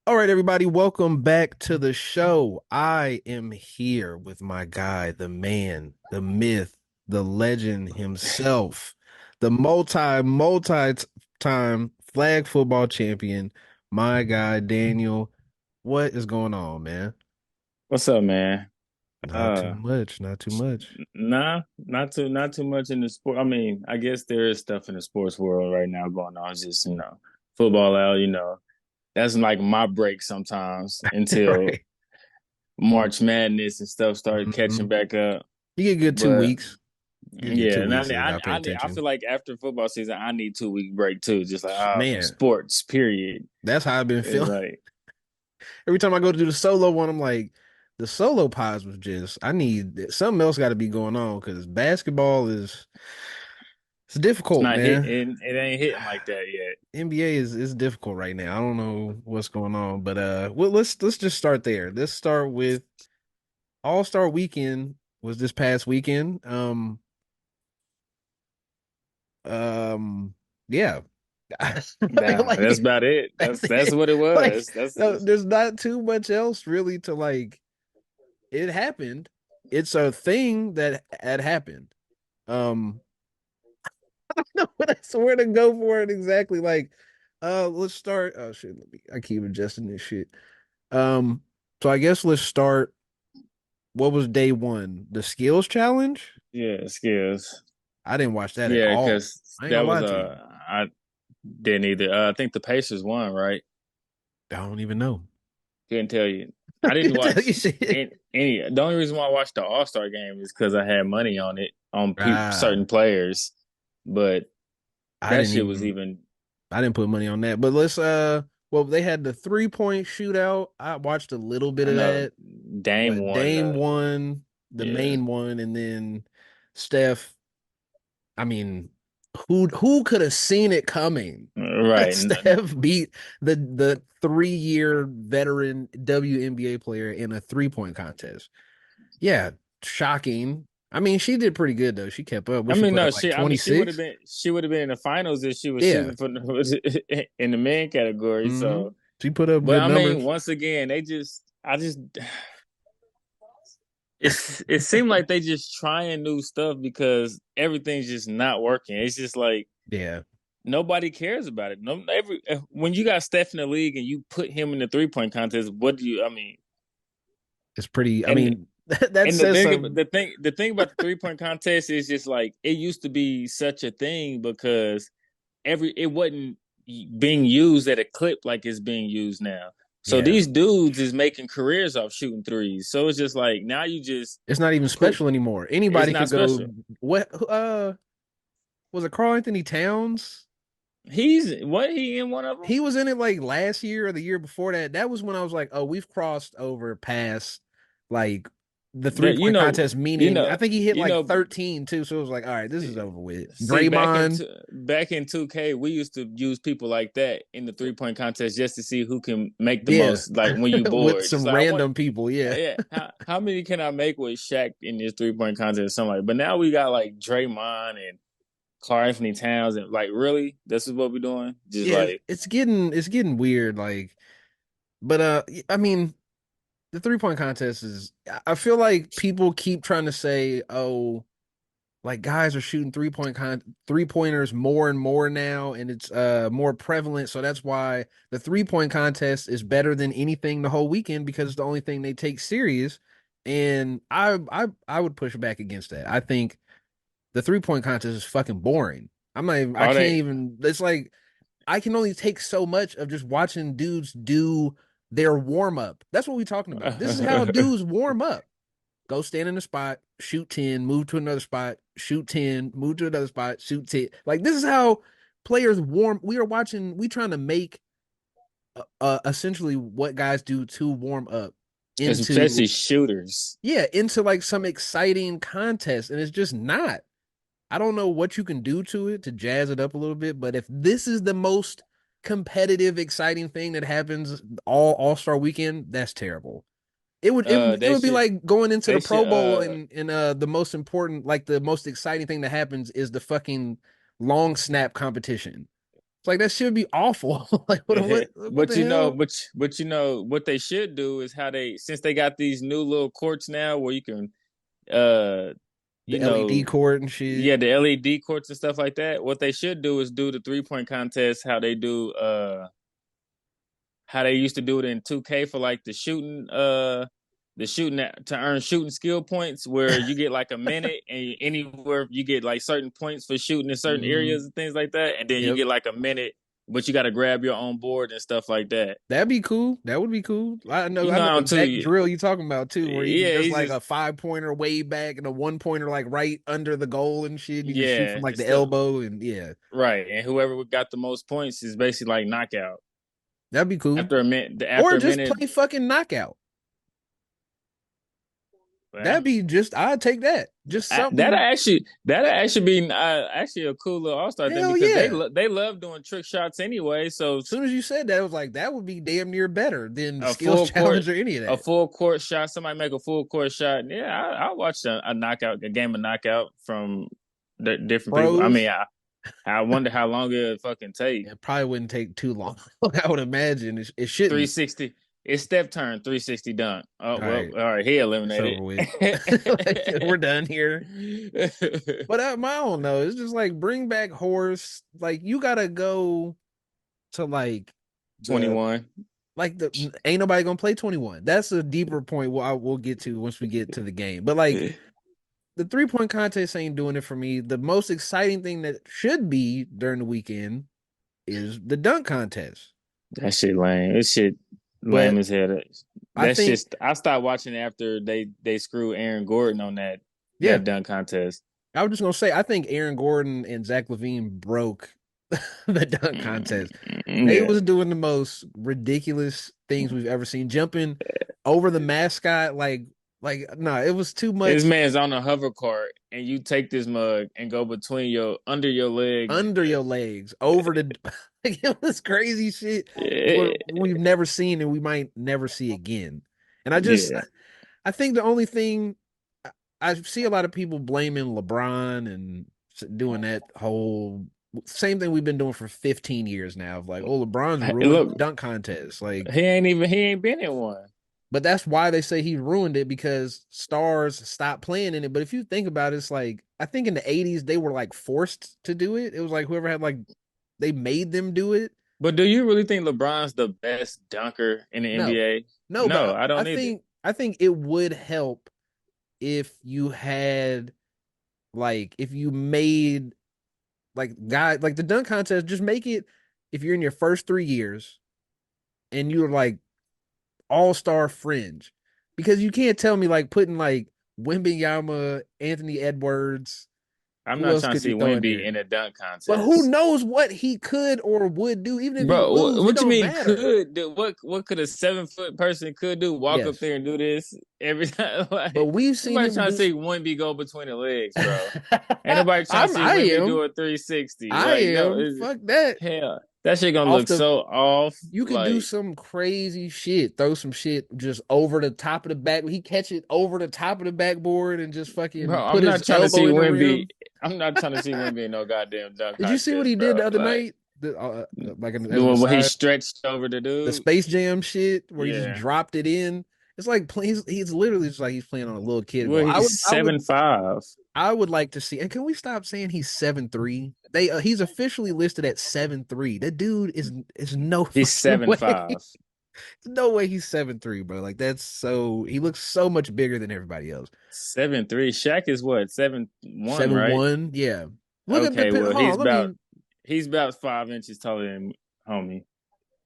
All right, everybody, welcome back to the show. I am here with my guy, the man, the myth, the legend himself, the multi time flag football champion, my guy, Daniel. What is going on, man? What's up, man? Not too Uh, much, not too much. not too much in the sport. I mean, I guess there is stuff in the sports world right now going on. It's just, football out, that's like my break sometimes until Right. March Madness and stuff started catching Mhm. back up. You get good two But weeks. You get yeah, two and weeks to not pay I attention. feel like after football season, I need 2 week break too, just like from Man, sports, period. that's how I've been It's feeling. like Every time I go to do the solo one, I'm like, the solo pods was just, I need something else got to be going on because basketball is, it's it's difficult, not man. hitting. It ain't hitting like that yet. NBA is difficult right now. I don't know what's going on, but well, let's just start there. Let's start with All-Star Weekend was this past weekend. Yeah. Nah, that's Like about it. that's That's it. what it Like was. no, there's not too much else really to like. It happened. It's a thing that had happened. Um, I don't know what I swear to go for it exactly. Like, let's start. Oh shit, I keep adjusting this shit. Um, so I guess let's start. What was day one? The skills challenge? Yeah, skills. I didn't watch that at Yeah, all. because I ain't that gonna was lie to you. I didn't either. I think the Pacers won, right? I don't even know. Couldn't tell you. I didn't Couldn't tell you watch shit. any. The only reason why I watched the All Star game is because I had money on it on Ah, certain players, but I that didn't shit was even. even. I didn't put money on that. But let's. Well, they had the 3-point shootout. I watched a little bit I of know that. Dame But won. Dame won the Yeah, main one, and then Steph. I mean, who could have seen it coming? right. Steph beat the 3-year veteran WNBA player in a 3-point contest. Yeah, shocking. I mean, she did pretty good though. She kept up. I What she mean, put no, up like she. I mean, 26? she would have been in the finals if she was Yeah. shooting for in the men category. Hmm. So, She put up but good I mean, numbers. once again, it seemed like they just trying new stuff because everything's just not working. It's just like Yeah, nobody cares about it. No, when you got Steph in the league and you put him in the 3 point contest, what do you? I mean, it's pretty. I and mean, that and says something. the thing about the 3 point contest is just like it used to be such a thing because it wasn't being used at a clip like it's being used now. So Yeah, these dudes is making careers off shooting threes. So it's just like now you just it's not even put special anymore. it's Anybody not could go. special. What? Was it Carl Anthony Towns? He's what he in one of them? He was in it like last year or the year before that. That was when I was like, oh, we've crossed over past like the three That point contest. Meaning, I think he hit you like know. 13 too. So it was like, all right, this is over with. See, Draymond back in 2K, we used to use people like that in the 3 point contest just to see who can make the yeah, most. Like when you with bored, just some like I want, random people. Yeah, yeah. How many can I make with Shaq in this 3 point contest? Something like. But now we got like Draymond and Karl Anthony Towns, and like really, this is what we're doing. Just yeah. like It's getting weird. Like, but I mean, the 3-point contest is. I feel like people keep trying to say, oh, like guys are shooting 3-pointers more and more now, and it's more prevalent. So that's why the 3-point contest is better than anything the whole weekend because it's the only thing they take serious. And I would push back against that. I think the 3-point contest is fucking boring. I all can't they. even. It's like I can only take so much of just watching dudes do their warm up. That's what we're talking about. This is how dudes warm up. Go stand in a spot, shoot 10, move to another spot, shoot 10, move to another spot, shoot 10. Like this is how players warm. We are watching, we trying to make essentially what guys do to warm up Especially into shooters. into like some exciting contest. And it's just not. I don't know what you can do to it to jazz it up a little bit, but if this is the most competitive, exciting thing that happens all-star weekend, that's terrible. It would it would it They would be should like going into they the should Pro Bowl and the most important, like the most exciting thing that happens is the fucking long snap competition. It's like that should be awful. Like what But the hell? you know what they should do is how they since they got these new little courts now where you can uh The you LED know cord and shit. yeah the LED courts and stuff like that. What they should do is do the 3 point contest how they do how they used to do it in 2K for like the shooting to earn shooting skill points where you get like a minute and anywhere you get like certain points for shooting in certain Hmm. areas and things like that and then you Yep. get like a minute but you got to grab your own board and stuff like that. That'd be cool. That would be cool. You I know know how the to exact drill you talking about too, where you can yeah, just he's like a just 5 pointer way back and a 1 pointer like right under the goal and shit. You can shoot yeah, from like and the stuff elbow and yeah. right. And whoever got the most points is basically like knockout. That'd be cool. After Or a just minute play fucking knockout. well, That'd be just I'd take that. Just something. that'll actually be actually a cool little all star thing Hell because yeah. they love doing trick shots anyway. So As soon as you said that, I was like, that would be damn near better than the a skills full court challenge or any of a that. full court shot, somebody make a full court shot. Yeah, I'll watch a knockout, a game of knockout from the different people. I mean, Pros, I wonder how long it'll fucking take. it probably wouldn't take too long. I would imagine it shouldn't. 360. It's step turn, 360 dunk. Oh All well, right, all right, he it's over eliminated. with. Like, we're done here. But I don't know. It's just like bring back horse. Like you gotta go to like the 21. ain't nobody gonna play 21. That's a deeper point. We'll get to once we get to the game. But like the 3 point contest ain't doing it for me. The most exciting thing that should be during the weekend is the dunk contest. That shit lame. This shit lame But as hell. I That's think, just I stopped watching after they screwed Aaron Gordon on yeah, that dunk contest. I was just gonna say I think Aaron Gordon and Zach LaVine broke the dunk contest. They Yeah. was doing the most ridiculous things we've ever seen, jumping over the mascot like no, it was too This much man's on a hover cart and you take this mug and go between your under your legs. under your legs, over the like, it was crazy shit we've never seen and we might never see again. And Yeah. I think the only thing I see a lot of people blaming LeBron and doing that whole same thing we've been doing for 15 years now of like, oh, LeBron's ruined the Look, dunk contest. Like, he ain't been in one. but that's why they say he ruined it because stars stopped playing in it. But if you think about it, it's like I think in the 80s they were like forced to do it. It was like whoever had like they made them do it. But do you really think LeBron's the best dunker in the No. NBA? No, No, but I don't either. I think it would help if you had like if you made like guy like the dunk contest, just make it if you're in your first 3 years and you're like all-star fringe. Because you can't tell me like putting like Wembenyama, Anthony Edwards, I'm who not else trying to could you see throw in Wemby there? in a dunk But who contest. knows what he could or would do, even if he Bro, lose, it what you don't mean matter. could do? What could a 7 foot person could do? Walk up Yes. there and do this every time? But Like we've seen nobody's him trying to do see Wemby go between the legs, bro. Ain't nobody trying to see I Wemby do am. a 360. I Like no, am. Fuck that. hell, that shit gonna Off look the so off. You could do Like, some crazy shit. Throw some shit just over the top of the back. He catch it over the top of the backboard and just bro, fucking put I'm his not trying to elbow see in the Wemby. rim. I'm not trying to see Wemby in no goddamn dunk Did you see what he contest, did bro. the other Like night? Like as an doing what he aside, stretched over the the dude. Space Jam shit where he just Yeah. dropped it in. It's like he's literally just like he's playing on a little kid Well, ball. he's 7'5". I would like to see. And can we stop saying he's 7'3"? He's officially listed at 7'3". That dude is no He's fucking seven way. five. No way he's 7'3", bro. Like that's so he looks so much bigger than everybody else. 7'3". Shaq is what 7'1", Seven right? one, yeah. Look at the Okay, well hold on, let me he's about 5 inches taller than homie.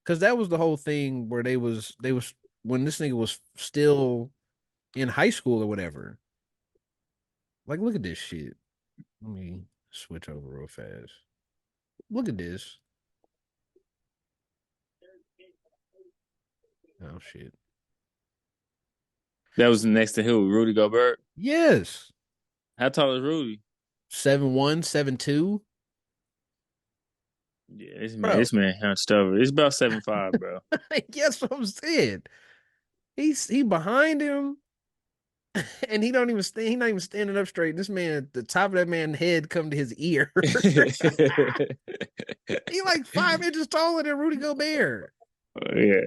because that was the whole thing where they was when this nigga was still in high school or whatever. Like, look at this shit. Let me switch over real fast. Look at this. Oh shit. That was next to who? Rudy Gobert. Yes. How tall is Rudy? 7'1", 7'2". Yeah, Bro. this man hunched over. It's about 7'5", bro. Guess what I'm saying. He behind him. and he not even standing up straight. This man, the top of that man's head come to his ear. He like 5 inches taller than Rudy Gobert. Yeah.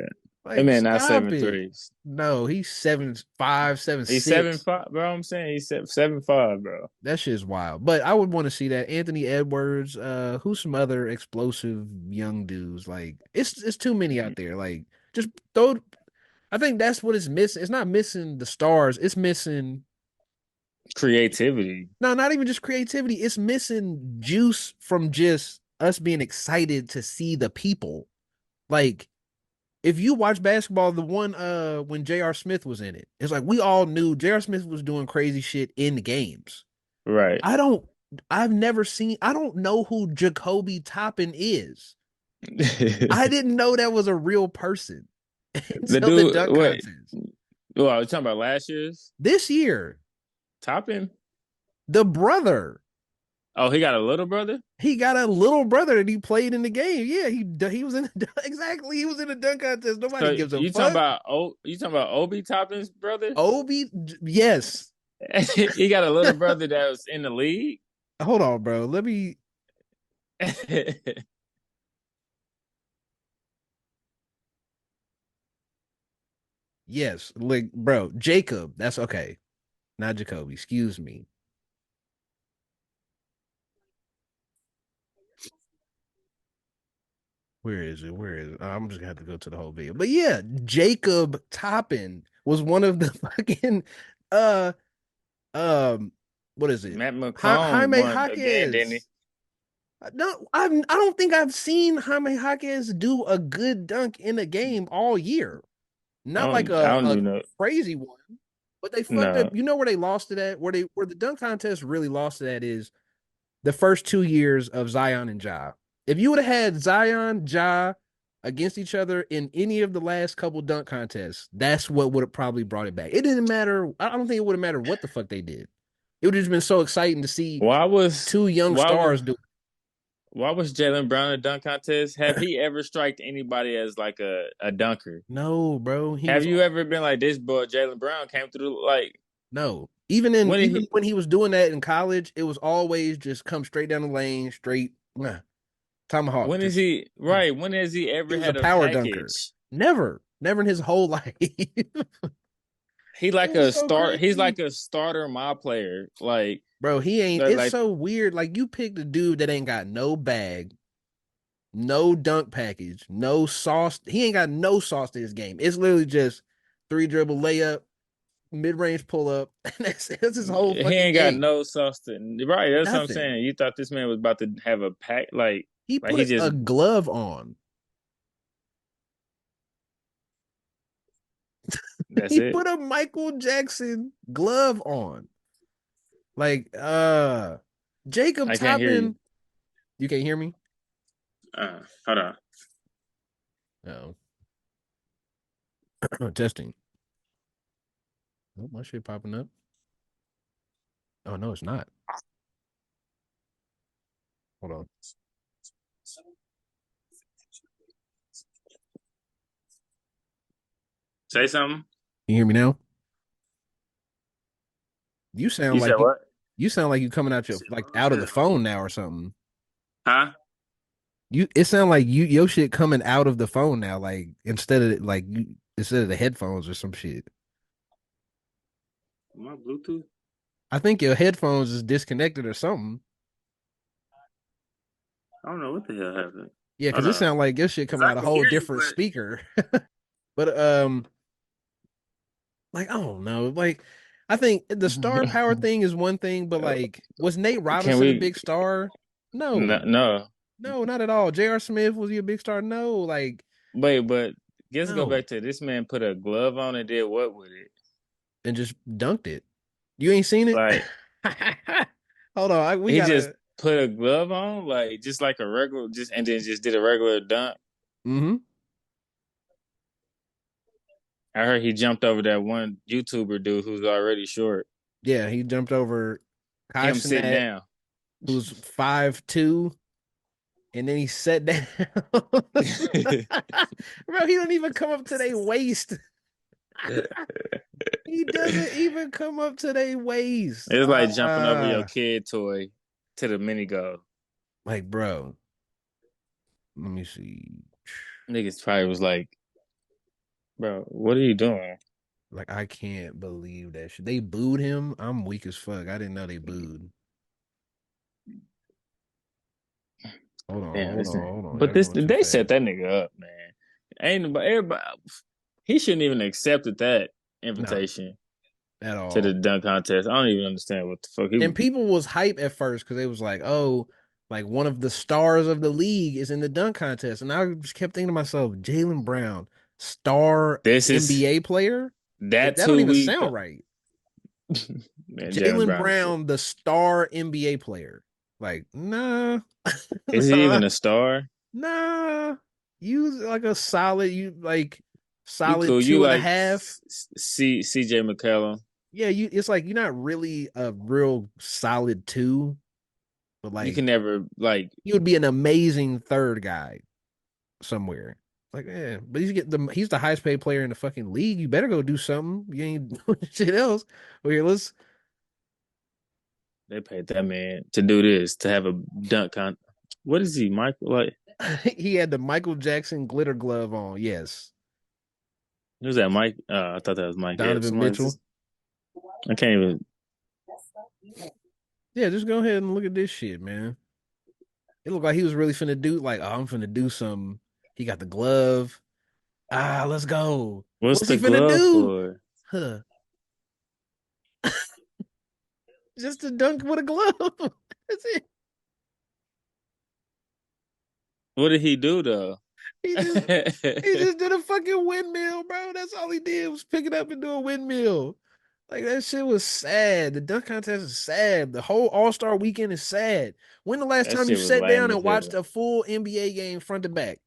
That Like, man not stop seven it. threes. No, he's 7'5", seven He's seven six. five, bro. I'm saying he's 7'5", bro. That shit's wild. But I would want to see that. Anthony Edwards, who's some other explosive young dudes. Like it's too many out there. Like just throw I think that's what it's missing. It's not missing the stars. It's missing Creativity. no, not even just creativity. It's missing juice from just us being excited to see the people. Like if you watch basketball, the one when J.R. Smith was in it, it's like we all knew J.R. Smith was doing crazy shit in the games. Right. I don't I don't know who Jacoby Toppin is. I The didn't know that was a real person until the dude, dunk wait. contest. Well, I was talking about last year's This year, Toppin. the brother, Oh, he got a little brother. he got a little brother that he played in the game. Yeah, he was in exactly, he was in the dunk contest. Nobody So gives a you talking fuck. about you talking about Obi Toppin's brother? Obi, yes. He got a little brother that was in the league. Hold on, bro. Let me yes, like bro, Jacob. That's okay. Not Jacoby. Excuse me. Where is it? Where is it? I'm just gonna have to go to the whole video. But yeah, Jacob Toppin was one of the fucking uh um what is it? Matt McClung Jaime won again, didn't he? Jaquez. No, I don't think I've seen Jaime Jaquez do a good dunk in a game all year. Not like I don't a even know. crazy one, but they fucked up. No. You know where they lost it at? Where the dunk contest really lost it at is the first 2 years of Zion and Ja. If you would have had Zion, Ja against each other in any of the last couple dunk contests, that's what would have probably brought it back. It didn't matter. I don't think it would have mattered what the fuck they did. It would have just been so exciting to see Why was two young why was stars do it. why was Jalen Brown a dunk contest? Have he ever striked anybody as like a dunker? No, bro. He Have was you ever been like this boy Jalen Brown came through like no. when did Even he when he was doing that in college, it was always just come straight down the lane, straight tomahawk. when is Just he right? When has he he ever was a had a power dunker. package? Never in his whole life. It He like a was so start. He's crazy. like a starter, my player. Bro, he ain't. It's Like so weird. Like you picked a dude that ain't got no bag, no dunk package, no sauce. He ain't got no sauce to his game. It's literally just three dribble layup, mid range pull up, and that's his whole he fucking ain't got game. no substance. Right, that's what I'm Nothing. saying. You thought this man was about to have a pack, He like he put just a glove on. that's He it. put a Michael Jackson glove on. Like Jacob I can't hear you. Toppin. You can't hear me? Hold on. No. Testing. Oh, my shit popping up. Oh no, it's not. Hold on. Say something. You hear me now? You said what? You sound like you coming out your like out of the phone now or something. Huh? You it sound like your shit coming out of the phone now, like instead of the headphones or some shit. My Bluetooth? I think your headphones is disconnected or something. I don't know what the hell happened. Yeah, because Hold it on. sound like your shit Cause coming I out a can whole hear you, different but speaker. But like I don't know. Like I think the star power thing is one thing, but like was Nate can Robinson a we? big star? No, No. no. No, not at all. J.R. Smith, was he a big star? No, like Wait, but let's go no. back to this man put a glove on and did what with it? And just dunked it. You ain't seen it? Like Hold on, we he just gotta. put a glove on, like just like a regular, just and then just did a regular dunk. Mm-hmm. I heard he jumped over that one YouTuber dude who's already short. Yeah, he jumped over Kai Him sitting Cenat, down. who's 5'2", and then he sat down. Bro, he don't even come up to their waist. He doesn't even come up to their waist. It's like jumping over your kid toy to the mini go. Like, bro, let me see. Niggas probably was like, bro, what are you doing? Like, I can't believe that shit. They booed him. I'm weak as fuck. I didn't know they booed. Hold on, Damn, hold on, hold on. but Y'all this going too they set fast. that nigga up, man. Ain't nobody, everybody, he shouldn't even accepted that No, invitation at to the all. dunk contest. I don't even understand what the fuck he And was. people was hype at first because they was like, oh, like one of the stars of the league is in the dunk contest. And I just kept thinking to myself, Jaylen Brown, star This is NBA player? That that's don't who even we sound right. man. Jalen Jaylen Brown is Brown, the star NBA player. Like, nah, is he nah, even a star? nah. You like a solid, you like You solid cool? You two and a like half. CJ McCallum? Yeah, you it's like you're not really a real solid two, but You like can never like. he would be an amazing third guy somewhere. Like, yeah, but he's the highest paid player in the fucking league. You better go do something. You ain't doing shit else. Well, here, let's. They paid that man to do this to have a dunk con. What is he, Michael? Like He had the Michael Jackson glitter glove on. Yes, who's that? Mike? I thought that was Mike Epps. Donovan Somebody Mitchell. just I can't even. Yeah, just go ahead and look at this shit, man. It looked like he was really finna do like, oh, I'm finna do something. He got the glove. Ah, let's go. What's What's he the finna glove do? for? Huh? Just to dunk with a glove. That's it. What did he do though? He just he just did a fucking windmill, bro. That's all he did was pick it up and do a windmill. Like that shit was sad. The dunk contest is sad. The whole All-Star weekend is sad. When the last That time you shit was sat down lame and as watched hell. a full NBA game front to back?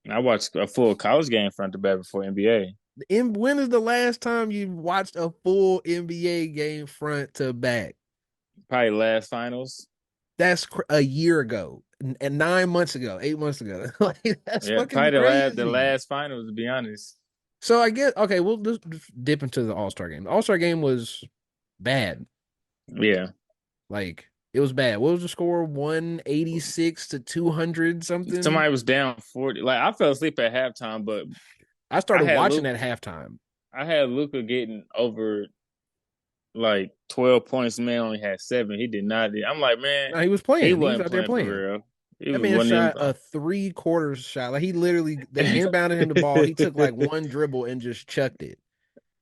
I watched a full college game front to back before NBA. When is the last time you watched a full NBA game front to back? Probably last finals. That's a year ago and 9 months ago, 8 months ago. Like that's Yeah, fucking probably the crazy. last finals to be honest. So I get okay. We'll just dip into the All Star game. The All Star game was bad. Yeah. Like it was bad. What was the score? 186 to 200 something. Somebody was down 40. Like I fell asleep at halftime, but I I started had watching Luke at halftime. I had Luca getting over like 12 points. Man only had seven. He did not. I'm like, man, No, he was he playing. He was wasn't out there playing for playing. real. He That man wasn't even. shot a 3/4 shot. Like he literally they inbounded him the ball. He took like one dribble and just chucked it.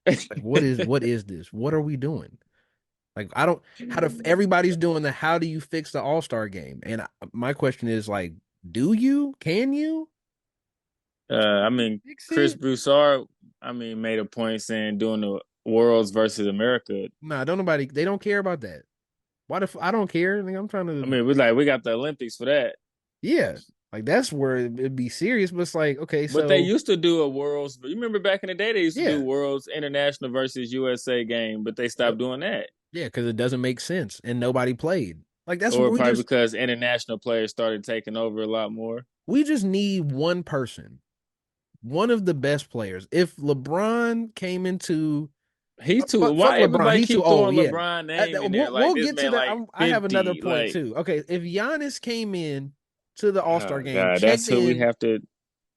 Like what is this? What are we doing? Like I don't how do everybody's doing the how do you fix the All-Star game? And my question is like, do you? Can you I mean, fix Chris it? Broussard, I mean, made a point saying doing the Worlds versus America. Nah, don't nobody they don't care about that. Why the I don't care. Like, I'm trying I to mean, we got the Olympics for that. yeah. Like that's where it'd be serious, but it's like, okay, But they so used to do a Worlds. You remember back in the day, they used to do yeah. Worlds International versus USA game, but they stopped Yep. doing that. Yeah, because it doesn't make sense and nobody played. Like that's what Or probably because international players started taking over a lot more. we just need one person, one of the best players. If LeBron came into He's too. fuck Why LeBron, everybody he's too keep old. throwing Yeah, LeBron name in there? Like we'll this get to man, that. like I have another 50. point Like, too. Okay, if Giannis came in to the All Star oh game, god, checked that's who we in have to.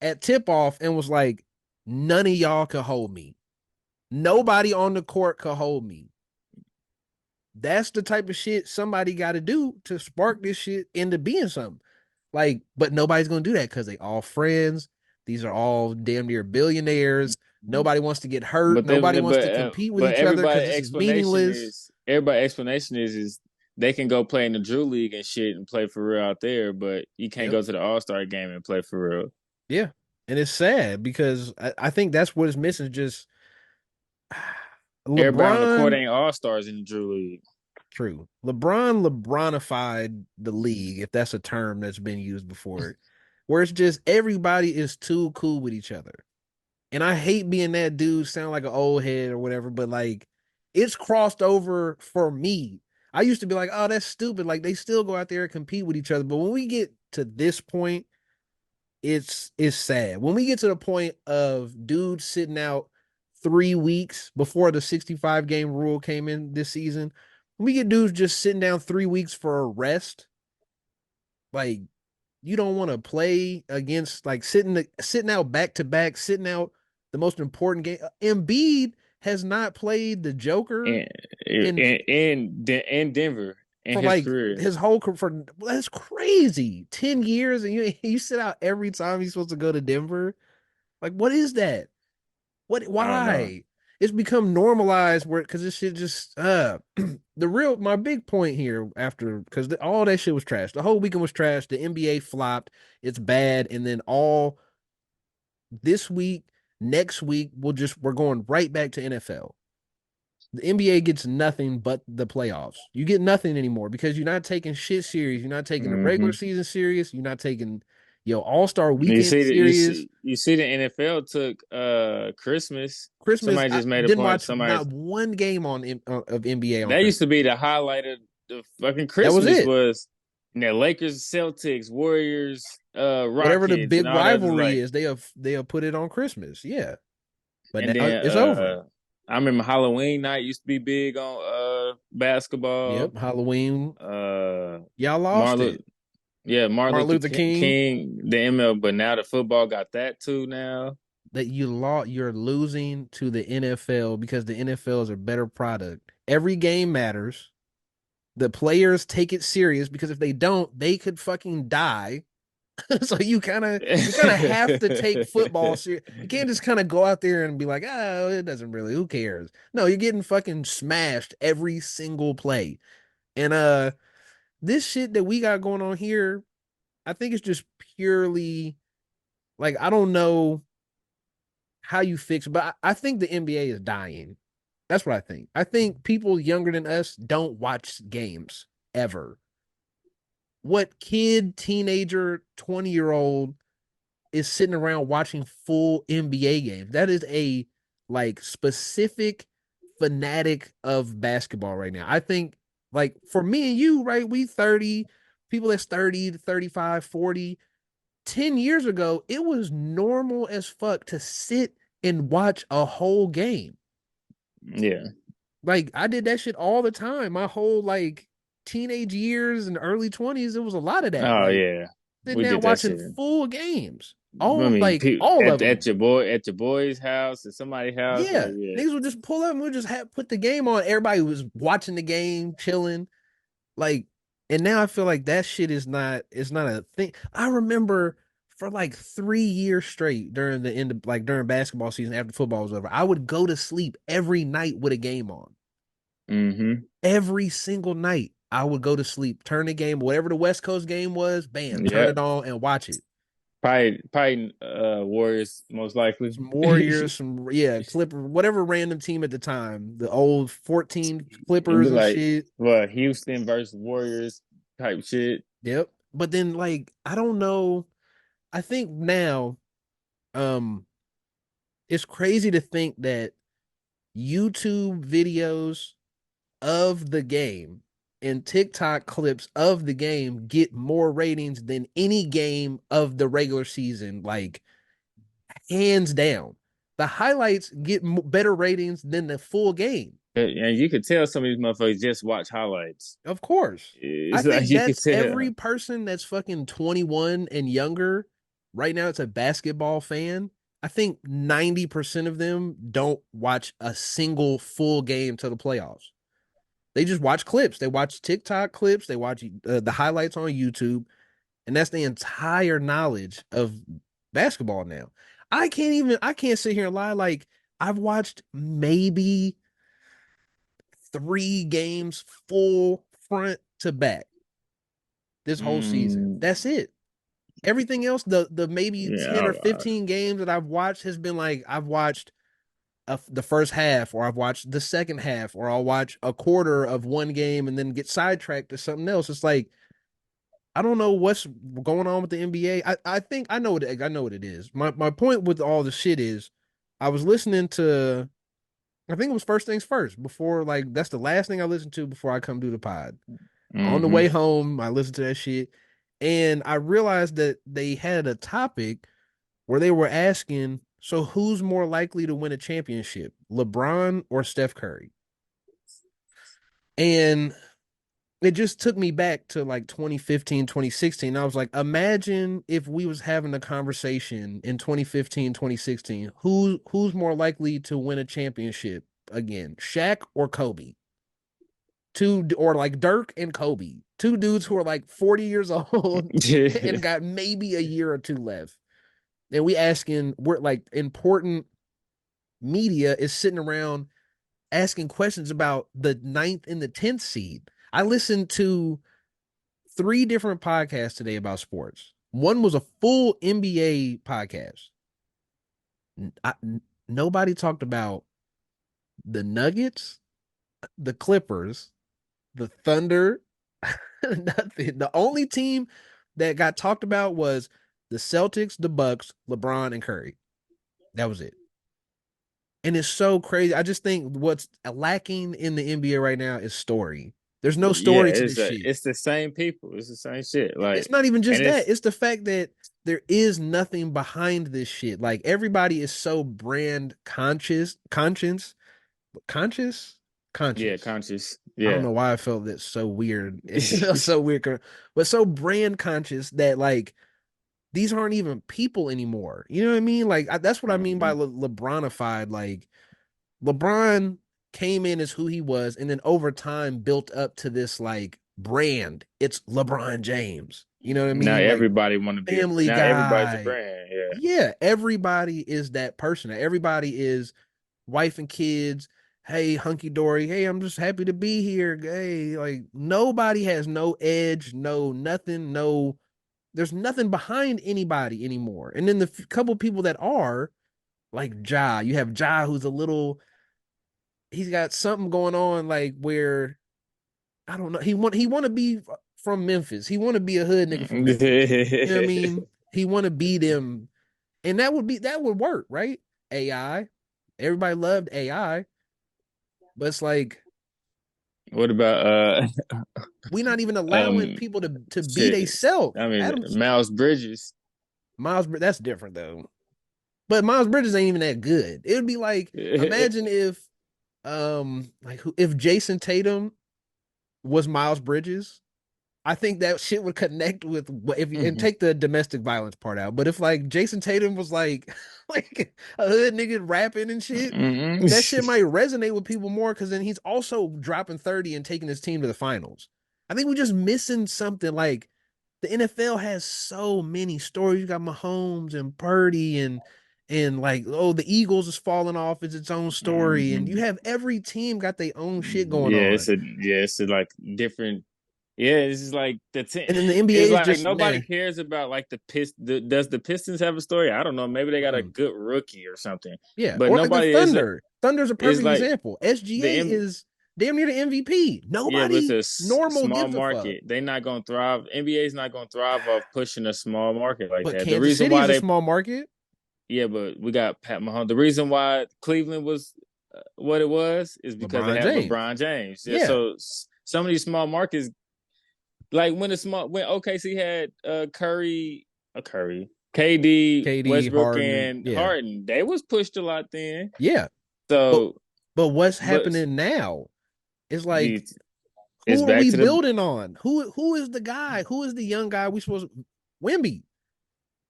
at tip off, and was like, "None of y'all could hold me. Nobody on the court could hold me." That's the type of shit somebody got to do to spark this shit into being something. Like, but nobody's gonna do that because they all friends. These are all damn near billionaires. Nobody wants to get hurt. But Nobody wants to but compete with but each other because this is meaningless. everybody explanation is they can go play in the Drew League and shit and play for real out there, but you can't Yep. go to the All Star game and play for real. Yeah. And it's sad because I think that's what is missing. Just Everybody on the court LeBron, ain't All Stars in the Drew League. true. LeBronified the league, if that's a term that's been used before, where it's just everybody is too cool with each other. And I hate being that dude, sound like an old head or whatever, but like it's crossed over for me. I used to be like, oh, that's stupid. Like they still go out there and compete with each other. But when we get to this point, it's sad. When we get to the point of dudes sitting out 3 weeks before the 65 game rule came in this season. We get dudes just sitting down 3 weeks for a rest. Like you don't want to play against like sitting out back to back, sitting out the most important game. Embiid has not played the Joker and in in Denver in for his like career. his whole career. For that's crazy. 10 years and you sit out every time he's supposed to go to Denver. Like what is that? What? I don't know. Why? It's become normalized where because this shit just the real my big point here after because all that shit was trash. The whole weekend was trash. The NBA flopped. It's bad, and then all this week, next week we're going right back to NFL. The NBA gets nothing but the playoffs. You get nothing anymore because you're not taking shit serious. You're not taking the regular Hmm. season serious. You're not taking All-Star You weekend see that serious. you see the NFL took Christmas. Christmas, Somebody I just made a didn't point. watch Somebody not one game of NBA on that used Christmas. to be the highlight of the fucking That was Christmas it. was Lakers, Celtics, Warriors, Whatever the Rockets, big and all that. Just rivalry like is, they'll put it on Christmas. Yeah, but and now then it's over. I remember Halloween night used to be big on basketball. Yep, Halloween. Uh Y'all lost Martin it. yeah, Martin Martin Luther Luther King. King, the ML, but now the football got that too now. That you're losing to the NFL because the NFL is a better product. Every game matters. The players take it serious because if they don't, they could fucking die. So you kind of have to take football serious. You can't just kind of go out there and be like, oh, it doesn't really. Who cares? No, you're getting fucking smashed every single play. And this shit that we got going on here, I think it's just purely like I don't know how you fix, but I think the NBA is dying. That's what I think. I think people younger than us don't watch games ever. What kid, teenager, 20-year-old is sitting around watching full NBA games? That is a like specific fanatic of basketball right now. I think like for me and you, right? We 30, people that's 30 to 35, 40. 10 years ago, it was normal as fuck to sit and watch a whole game. Yeah. Like I did that shit all the time. My whole like teenage years and early 20s, it was a lot of that. Oh Like yeah. sitting We down did that watching shit. full games. I All mean, like all of them. at your boy's house at somebody's house, like Yeah. yeah. Niggas would just pull up and we just have put the game on. Everybody was watching the game, chilling. Like, and now I feel like that shit is not it's not a thing. I remember for like 3 years straight during the end of like during basketball season after football was over, I would go to sleep every night with a game on. Mm-hmm. Every single night, I would go to sleep, turn the game, whatever the West Coast game was, bam, turn Yeah. it on and watch it. Probably Warriors most likely. Some Warriors, some yeah, Clippers, whatever random team at the time, the old 14 It'd be Clippers and like shit. what Houston versus Warriors type shit. Yep. But then like I don't know. I think now um it's crazy to think that YouTube videos of the game and TikTok clips of the game get more ratings than any game of the regular season, like hands down. The highlights get better ratings than the full game. And you could tell some of these motherfuckers just watch highlights. Of course. I It's like think you could that's tell. every person that's fucking 21 and younger right now. It's a basketball fan. I think 90% of them don't watch a single full game to the playoffs. They just watch clips. They watch TikTok clips. They watch the highlights on YouTube, and that's the entire knowledge of basketball now. I can't sit here and lie. Like I've watched maybe 3 games full front to back this whole season. Mm, That's it. Everything else, the maybe yeah, 10 or 15 games that I've watched has been like I've watched the first half, or I've watched the second half, or I'll watch a quarter of one game and then get sidetracked to something else. It's like I don't know what's going on with the NBA. I think I know what it is. My point with all the shit is I was listening to I think it was First Things First before like that's the last thing I listened to before I come do the pod. On the mm-hmm. way home, I listened to that shit and I realized that they had a topic where they were asking So who's more likely to win a championship, LeBron or Steph Curry? And it just took me back to like 2015, 2016. I was like, imagine if we was having a conversation in 2015, 2016. Who's more likely to win a championship again, Shaq or Kobe? Two, or like Dirk and Kobe, two dudes who are like 40 years old and got maybe a year or two left. And we asking, we're like important media is sitting around asking questions about the ninth and the 10th seed. I listened to three different podcasts today about sports. One was a full NBA podcast. I, Nobody talked about the Nuggets, the Clippers, the Thunder, nothing. The only team that got talked about was the Celtics, the Bucks, LeBron, and Curry. That was it. And it's so crazy. I just think what's lacking in the NBA right now is story. There's no Yeah, story to this shit. it's the same people. It's the same shit. It's Like, not even and just that. it's It's the fact that there is nothing behind this shit. Like everybody is so brand conscious, yeah, conscious. conscious. I don't Yeah. know why I felt that so weird. So weird, but so brand conscious that like these aren't even people anymore. You know what I mean? Like that's what I mean by Mhm. LeBronified. Like LeBron came in as who he was, and then over time built up to this like brand. It's LeBron James. You know what I Now mean? Like everybody want to be a. Family Now everybody's a Guy. brand. Yeah. Yeah, everybody is that person. Everybody is wife and kids. Hey, hunky dory. Hey, I'm just happy to be here. Hey, like nobody has no edge, no nothing, no. There's nothing behind anybody anymore. And then the couple people that are like Ja, you have Ja, who's a little. He's got something going on, like where I don't know. He want to be from Memphis. He want to be a hood nigga from Memphis. You know what I mean? He want to be them, and that would work, right? AI. Everybody loved AI, but it's like What about we not even allowing um people to be they shit? self. I mean, Adams Miles Bridges. Miles that's different though. But Miles Bridges ain't even that good. It would be like imagine if if Jason Tatum was Miles Bridges. I think that shit would connect with if you and Mhm. take the domestic violence part out. But if like Jason Tatum was like like a hood nigga rapping and shit, Mhm. that shit might resonate with people more because then he's also dropping 30 and taking his team to the finals. I think we're just missing something. Like the NFL has so many stories. You got Mahomes and Purdy and like oh the Eagles is falling off is its own story. And you Mhm. have every team got their own shit going Yeah, on. it's a like different. Yeah, it's just like the And then the NBA it's is like just nobody nah. cares about like does the Pistons have a story? I don't know. Maybe they got a Mm. good rookie or something, Yeah, but or like the nobody Thunder. Thunder's a is perfect like example. the SGA is damn near the MVP. yeah, but it's Nobody a normal small gives a fuck. market. They not gonna thrive. NBA is not gonna thrive off pushing a small market like But that. The Kansas reason City why is a they small market. yeah, but we got Pat Mahomes. The reason why Cleveland was what it was is because they LeBron had James. LeBron James. Yeah, Yeah. so some of these small markets, like when OKC had Curry, KD, KD, Westbrook, Harden. and Yeah. Harden, they was pushed a lot then. Yeah. But So, but what's but happening now? It's like it's, it's who are back we to the building on? Who is the guy? Who is the young guy we supposed Wimby.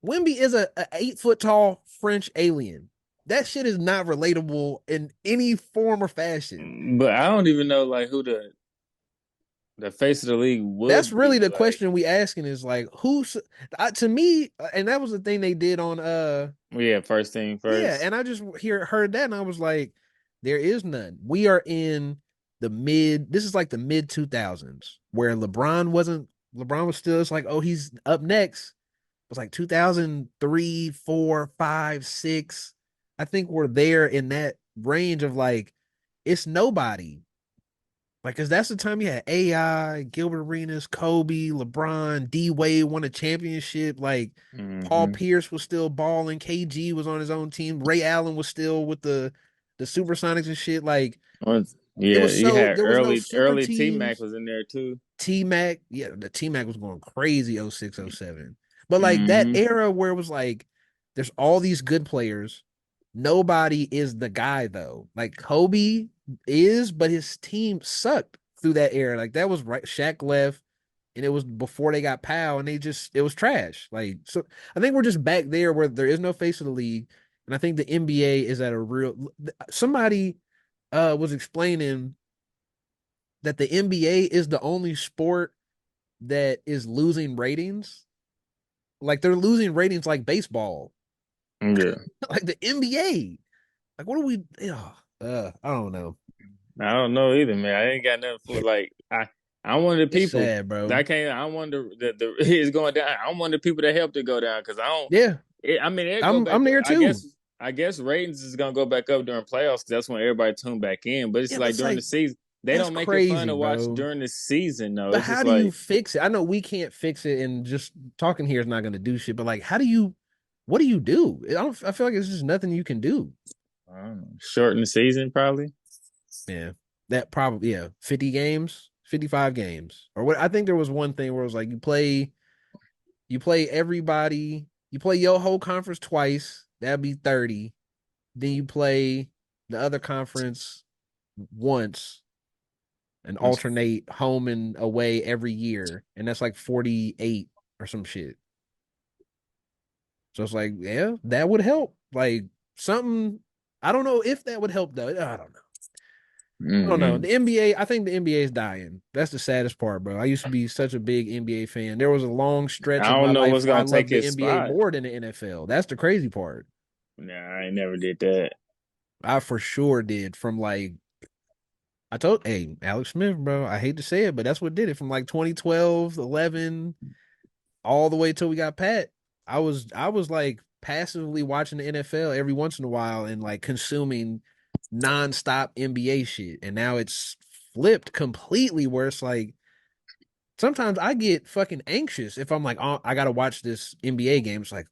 Wimby is a 8 foot tall French alien. That shit is not relatable in any form or fashion. but I don't even know like who the face of the league That's would really be. the Like, question we asking is like who's to me, and that was the thing they did on yeah, first thing yeah, first. and I just heard that and I was like, there is none. We are in the mid. This is like the mid 2000s where LeBron wasn't. LeBron was still. It's like oh he's up next. It was like 2003, 4, 5, 6. I think we're there in that range of like it's nobody. Like, cause that's the time you had AI, Gilbert Arenas, Kobe, LeBron, D Wade won a championship. Like, Paul Hmm. Pierce was still balling. KG was on his own team. Ray Allen was still with the Supersonics and shit. Like, it Yeah, was you so had there was no super early T Mac teams. was in there too. T Mac, yeah, the T Mac was going crazy 06, 07. But like that Hmm. era where it was like, there's all these good players. nobody is the guy though. Like Kobe is, but his team sucked through that era. Like that was right. Shaq left, and it was before they got Powell, and it was trash. Like so, I think we're just back there where there is no face of the league, and I think the NBA is at a real. Somebody was explaining that the NBA is the only sport that is losing ratings. Like they're losing ratings like baseball, Yeah. like the NBA. Like what are we? I don't know. I don't know either, man. I ain't got nothing for like I'm one of the It's people sad, bro. that can't. I'm one of the it's going down. I'm one of the people that helped it go down because I don't. Yeah, I mean, it go I'm back. there too. I guess ratings is gonna go back up during playoffs because that's when everybody tune back in. But it's Yeah, but like it's during the like season, they that's don't make it fun crazy, to watch bro. during the season. though. But It's how just do you like fix it? I know we can't fix it, and just talking here is not going to do shit. But like, how do you? What do you do? I don't. I feel like it's just nothing you can do. I don't know, shorten the season probably. Yeah, that probably 50 games, 55 games, or what? I think there was one thing where it was like you play everybody, you play your whole conference twice. That'd be 30. Then you play the other conference once and alternate home and away every year, and that's like 48 or some shit. So it's like, yeah, that would help. Like something. I don't know if that would help though. I don't know. I don't know. Mm-mm. The NBA, I think the NBA is dying. That's the saddest part, bro. I used to be such a big NBA fan. There was a long stretch I of my don't know life what's where I gonna take loved the his NBA spot. more than the NFL. That's the crazy part. Nah, I ain't never did that. I for sure did from like I told hey, Alex Smith, bro. I hate to say it, but that's what did it from like 2012, 11, all the way till we got Pat. I was like passively watching the NFL every once in a while and like consuming nonstop NBA shit. And now it's flipped completely where it's like sometimes I get fucking anxious if I'm like, oh, I gotta watch this NBA game. It's like,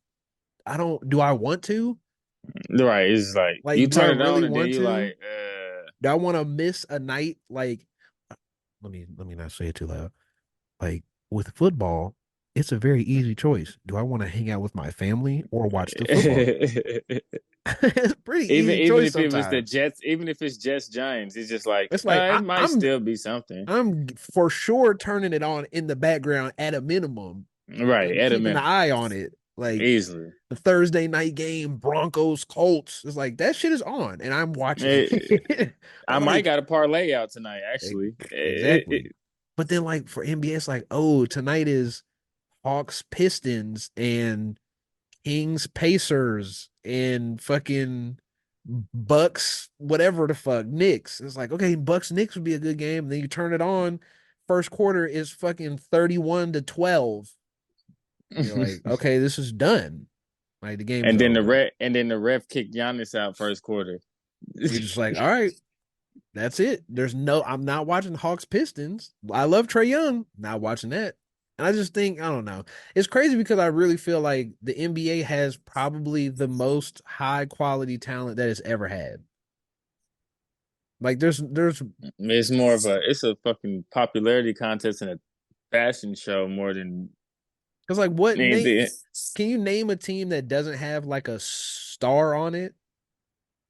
I don't do I want to? Right? It's like you Like, do I turn it really on and then want you to? like, Do I want to miss a night? Like, let me not say it too loud. Like with football, it's a very easy choice. Do I want to hang out with my family or watch the football game? It's a pretty easy even choice if it was the sometimes. Jets, even if it's Jets Giants, it's just like It's like it might still be something. I'm for sure turning it on in the background at a minimum Right, and at a keeping an minimum, eye on it. Like easily. the Thursday night game, Broncos, Colts. It's like that shit is on and I'm watching Eh, it. I But might like got a parlay out tonight. Actually, exactly. But then like for NBA, it's like, oh, tonight is Hawks Pistons and Kings Pacers and fucking Bucks, whatever the fuck, Knicks. It's like, okay, Bucks Knicks would be a good game. And then you turn it on, first quarter is fucking 31-12. And you're like, okay, this is done. Like the game is over. and then the ref kicked Giannis out first quarter. You're just like, all right, that's it. I'm not watching Hawks Pistons. I love Trey Young, not watching that. And I just think, I don't know. It's crazy because I really feel like the NBA has probably the most high quality talent that it's ever had. Like there's It's more of it's a fucking popularity contest and a fashion show more than because like what name anything. can you name a team that doesn't have like a star on it?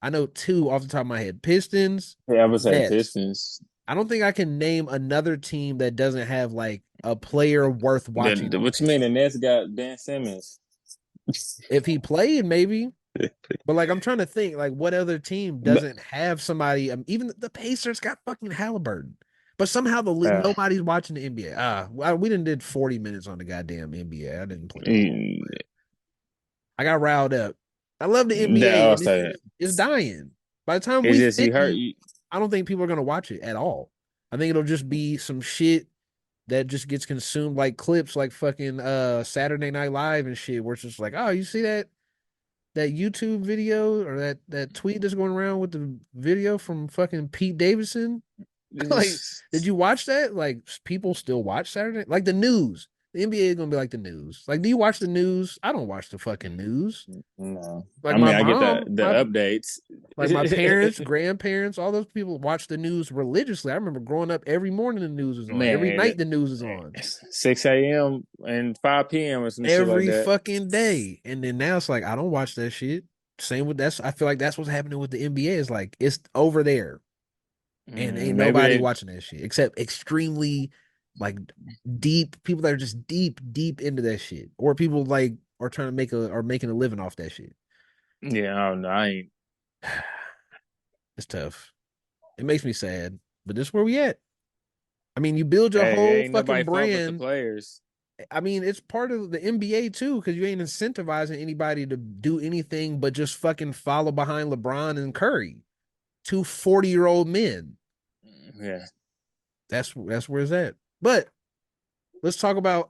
I know two off the top of my head. Pistons, Yeah, I would say Nets. Pistons. I don't think I can name another team that doesn't have like a player worth watching on What you it. mean? The Nets got Ben Simmons. If he played, maybe. But like I'm trying to think, like what other team But, doesn't have somebody? Even the Pacers got fucking Halliburton, but somehow uh, nobody's watching the NBA. We didn't did 40 minutes on the goddamn NBA. I didn't plan on. mm, I got riled up. I love the that NBA, and also it's dying. By the time it's we just you hurt 50, you. I don't think people are gonna watch it at all. I think it'll just be some shit that just gets consumed like clips, like fucking Saturday Night Live and shit, where it's just like, oh, you see that YouTube video or that tweet that's going around with the video from fucking Pete Davidson. Like, did you watch that? Like, people still watch Saturday, like the news. The NBA is gonna be like the news. Like, do you watch the news? I don't watch the fucking news. No, Like I my mean I get mom, the updates. like my parents, grandparents, all those people watch the news religiously. I remember growing up every morning the news is on. Every Man, night the news is on. 6 a.m. and 5 p.m. or some shit like Every that. fucking day. And then now it's like I don't watch that shit. Same with that's. I feel like that's what's happening with the NBA. Is like it's over there, and ain't Maybe nobody they, watching that shit except extremely like deep people that are just deep into that shit, or people like are trying to make a are making a living off that shit. yeah, I don't know. I ain't. It's tough. It makes me sad, but this is where we at. I mean, you build your Hey, whole ain't nobody fucking fault but the brand. players. I mean, it's part of the NBA too, because you ain't incentivizing anybody to do anything but just fucking follow behind LeBron and Curry, 2 40-year-old men. Yeah, That's where it's at. But let's talk about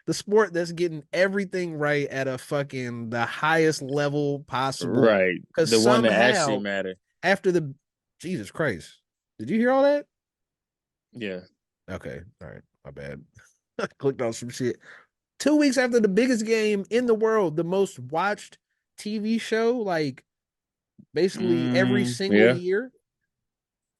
the sport that's getting everything right at a fucking the highest level possible. right. Because The one that actually somehow matter. after the Jesus Christ, did you hear all that? Yeah. Okay, all right, my bad. I clicked on some shit. 2 weeks after the biggest game in the world, the most watched TV show, like basically every single Yeah. year.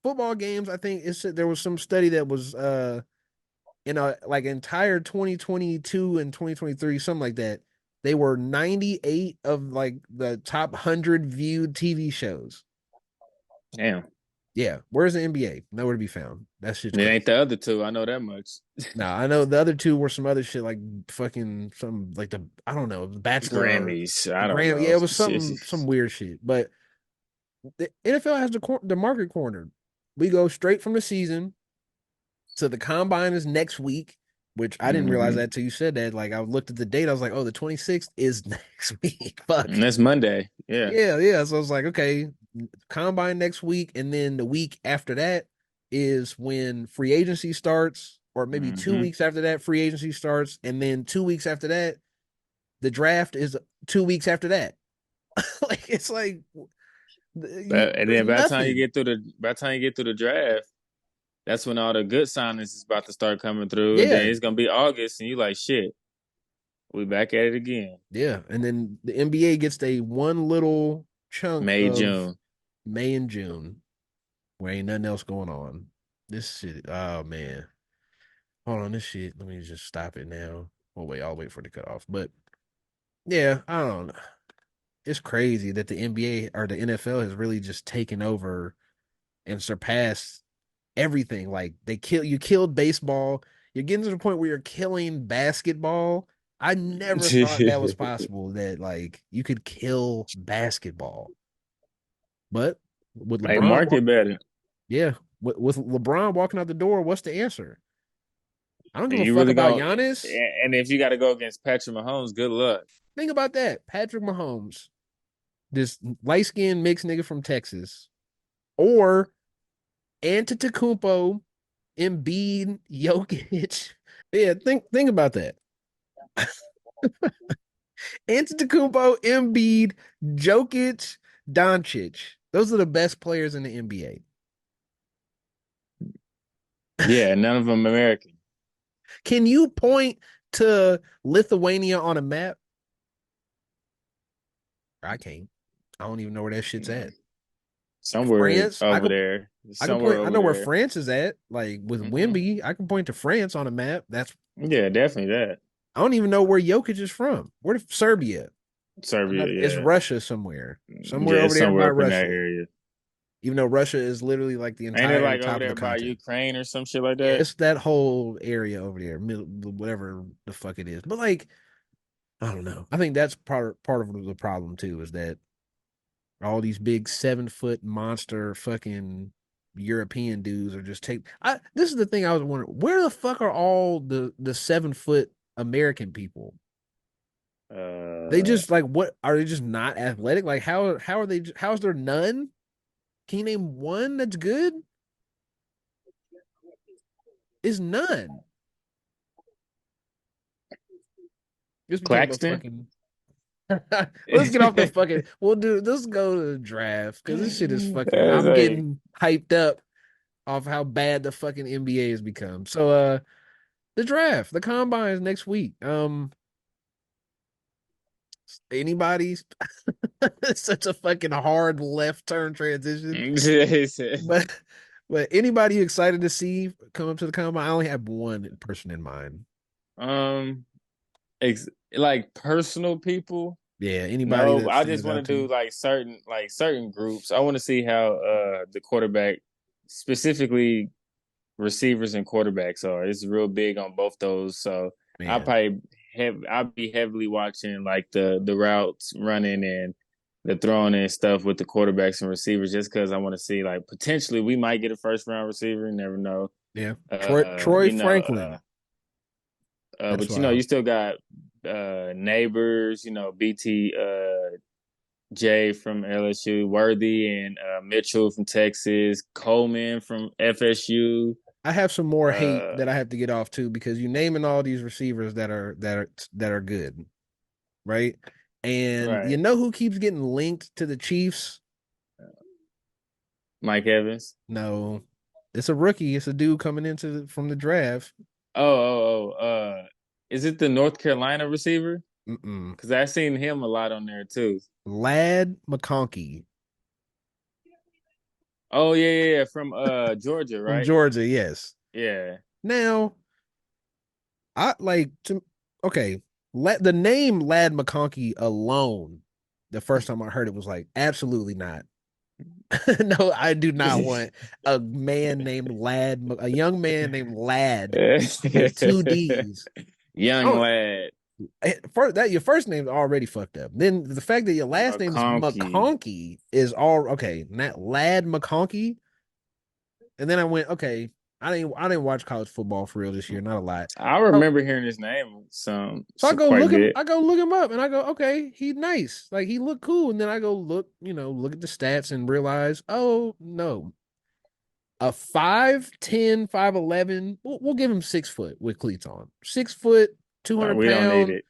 Football games, I think it's there was some study that was in a like entire 2022 and 2023, something like that. They were 98 of like the top 100 viewed TV shows. Damn. Yeah, where's the NBA? Nowhere to be found. That shit's It ain't crazy. the other two. I know that much. Now I know the other two were some other shit like fucking some like the I don't know the Bachelor, Grammys. the I don't Grand. know. Yeah, it was some weird shit. But the NFL has the market cornered. We go straight from the season to the combine is next week, which I didn't realize Hmm. that till you said that. Like I looked at the date, I was like, oh, the 26th is next week. Fuck. That's Monday. Yeah. Yeah, yeah. So I was like, okay, combine next week, and then the week after that is when free agency starts, or maybe two Hmm. weeks after that, free agency starts, and then 2 weeks after that, the draft is 2 weeks after that. Like it's like But and there's then nothing. by the time you get through the draft, that's when all the good signings is about to start coming through, and then Yeah, it's gonna be August, and you like shit. We back at it again. yeah. And then the NBA gets a one little chunk May, of June. May and June where ain't nothing else going on. This shit, oh man. Hold on, this shit. Let me just stop it now. Oh wait, I'll wait for it to cut off. But yeah, I don't know. It's crazy that the NBA or the NFL has really just taken over and surpassed everything. Like you killed baseball. You're getting to the point where you're killing basketball. I never thought that was possible that like you could kill basketball. But with Like LeBron, market better. yeah, with LeBron walking out the door, what's the answer? I don't give And a you fuck really about go Giannis. and if you gotta go against Patrick Mahomes, good luck. Think about that. Patrick Mahomes, this light skinned mixed nigga from Texas, or Antetokounmpo, Embiid, Jokic. Yeah, think about that. Antetokounmpo, Embiid, Jokic, Doncic. Those are the best players in the NBA. Yeah, none of them American. Can you point to Lithuania on a map? I can't. I don't even know where that shit's at. Somewhere France, over there. I can Somewhere point. I over know where there. France is at. Like with Hmm. Wimby, I can point to France on a map. That's Yeah, definitely that. I don't even know where Jokic is from. Where Serbia? Serbia, It's yeah. Russia somewhere. Somewhere Yeah, over it's there by somewhere up in that Russia. area. Even though Russia is literally like the Ain't it entire like over top of the there by continent. Ukraine or some shit like Yeah, that? it's that whole area over there, whatever the fuck it is. But like, I don't know. I think that's part of the problem too, is that all these big 7 foot monster fucking European dudes are just take. This is the thing I was wondering: where the fuck are all the 7 foot American people? They Uh, just like what are they just not athletic? Like how are they? How's there none? Can you name one that's good? Is none. Just be talking about Claxton? fucking. Let's get off the fucking. We'll do. Let's go to the draft because this shit is fucking. It's I'm like, getting hyped up off how bad the fucking NBA has become. So, the draft, the combine is next week. Anybody's it's such a fucking hard left turn transition, but anybody you excited to see come up to the combine? I only have one person in mind. um, like personal people. Yeah, anybody No, that I just stands want to out to do you. certain groups. I want to see how the quarterback, specifically receivers and quarterbacks, are. It's real big on both those. So I'll Man, probably I'll be heavily watching like the routes running and the throwing and stuff with the quarterbacks and receivers, just because I want to see like potentially we might get a first round receiver. You never know. yeah. Troy You know, Franklin. That's but you know, wild. you still got neighbors. You know, BT Jay from LSU, Worthy and Mitchell from Texas, Coleman from FSU. I have some more hate Uh, that I have to get off too because you naming all these receivers that are good, right? And you right, know who keeps getting linked to the Chiefs? Mike Evans. No, it's a rookie. It's a dude coming from the draft. Is it the North Carolina receiver? Mm-mm. Because I've seen him a lot on there too. Lad McConkey Oh yeah, from Georgia, from right? Georgia. Yes. Yeah. Now I like to. Okay, let the name Lad McConkey alone. The first time I heard it was like, absolutely not. No, I do not want a young man named Lad with two D's. Young Oh, lad, first that your first name's already fucked up. Then the fact that your last name is McConkey. McConkey is all okay. Not Lad McConkey. And then I went, okay, I didn't watch college football for real this year, not a lot. I So, remember hearing his name so quite a bit. I go look him up and I go, okay, he's nice. Like he looked cool. And then I go look at the stats and realize, oh no. A 5'10", 5'11", we'll give him 6 foot with cleats on. 6 foot, 200 We don't need pound it.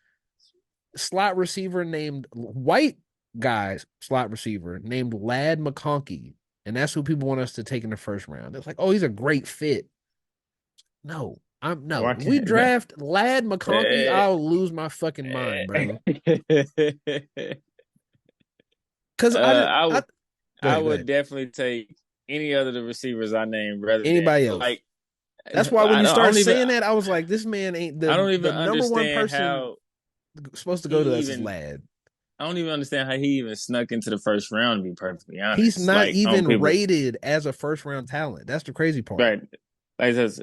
slot receiver named white guys slot receiver named Lad McConkey. And that's who people want us to take in the first round. It's like, oh, he's a great fit. No, I'm no. Why If we can't no? draft Lad McConkey, Eh, I'll lose my fucking mind, bro. eh. Cause I just I I would go I ahead, go would ahead. definitely take any other of the receivers I named rather than Anybody else. like That's why when you I start don't even saying that, I was like, this man ain't I don't even the number one understand person how supposed to he go to us is even Lad. I don't even understand how he even snuck into the first round, to be perfectly He's honest. not Like on even people, rated as a first round talent. That's the crazy part. right? Like that's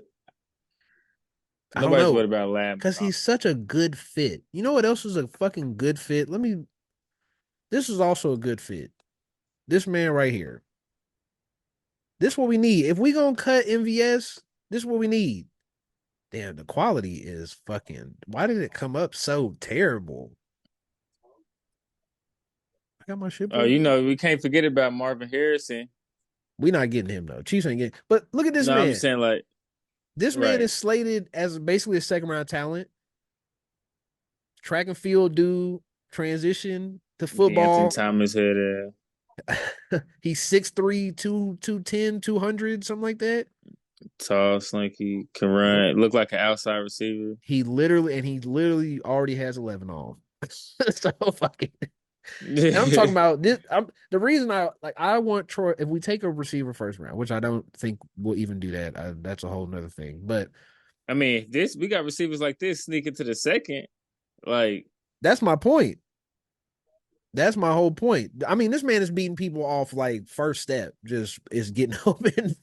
I don't nobody's know. worried about Lab Because he's McConkey. such a good fit. You know what else is a fucking good fit? This is also a good fit. This man right here. This is what we need. If we gonna cut MVS, this is what we need. Damn, the quality is fucking. Why did it come up so terrible? I got my shit Oh, pulled you up. know, we can't forget about Marvin Harrison. We not getting him though. Chiefs ain't getting. But look at this No, I'm man. just saying, like, This man right. is slated as basically a second round talent. Track and field dude, transition to De'Anthony football. Thomas had a He's 6'3", 210, 200, something like that. tall, slinky, can Yep. run, look like an outside receiver. He literally already has 11 on. So fucking. And I'm talking about this. The reason I want Troy. If we take a receiver first round, which I don't think we'll even do that, that's a whole nother thing. But I mean, this we got receivers like this sneak into the second. Like, that's my point. That's my whole point. I mean, this man is beating people off like first step, just is getting open,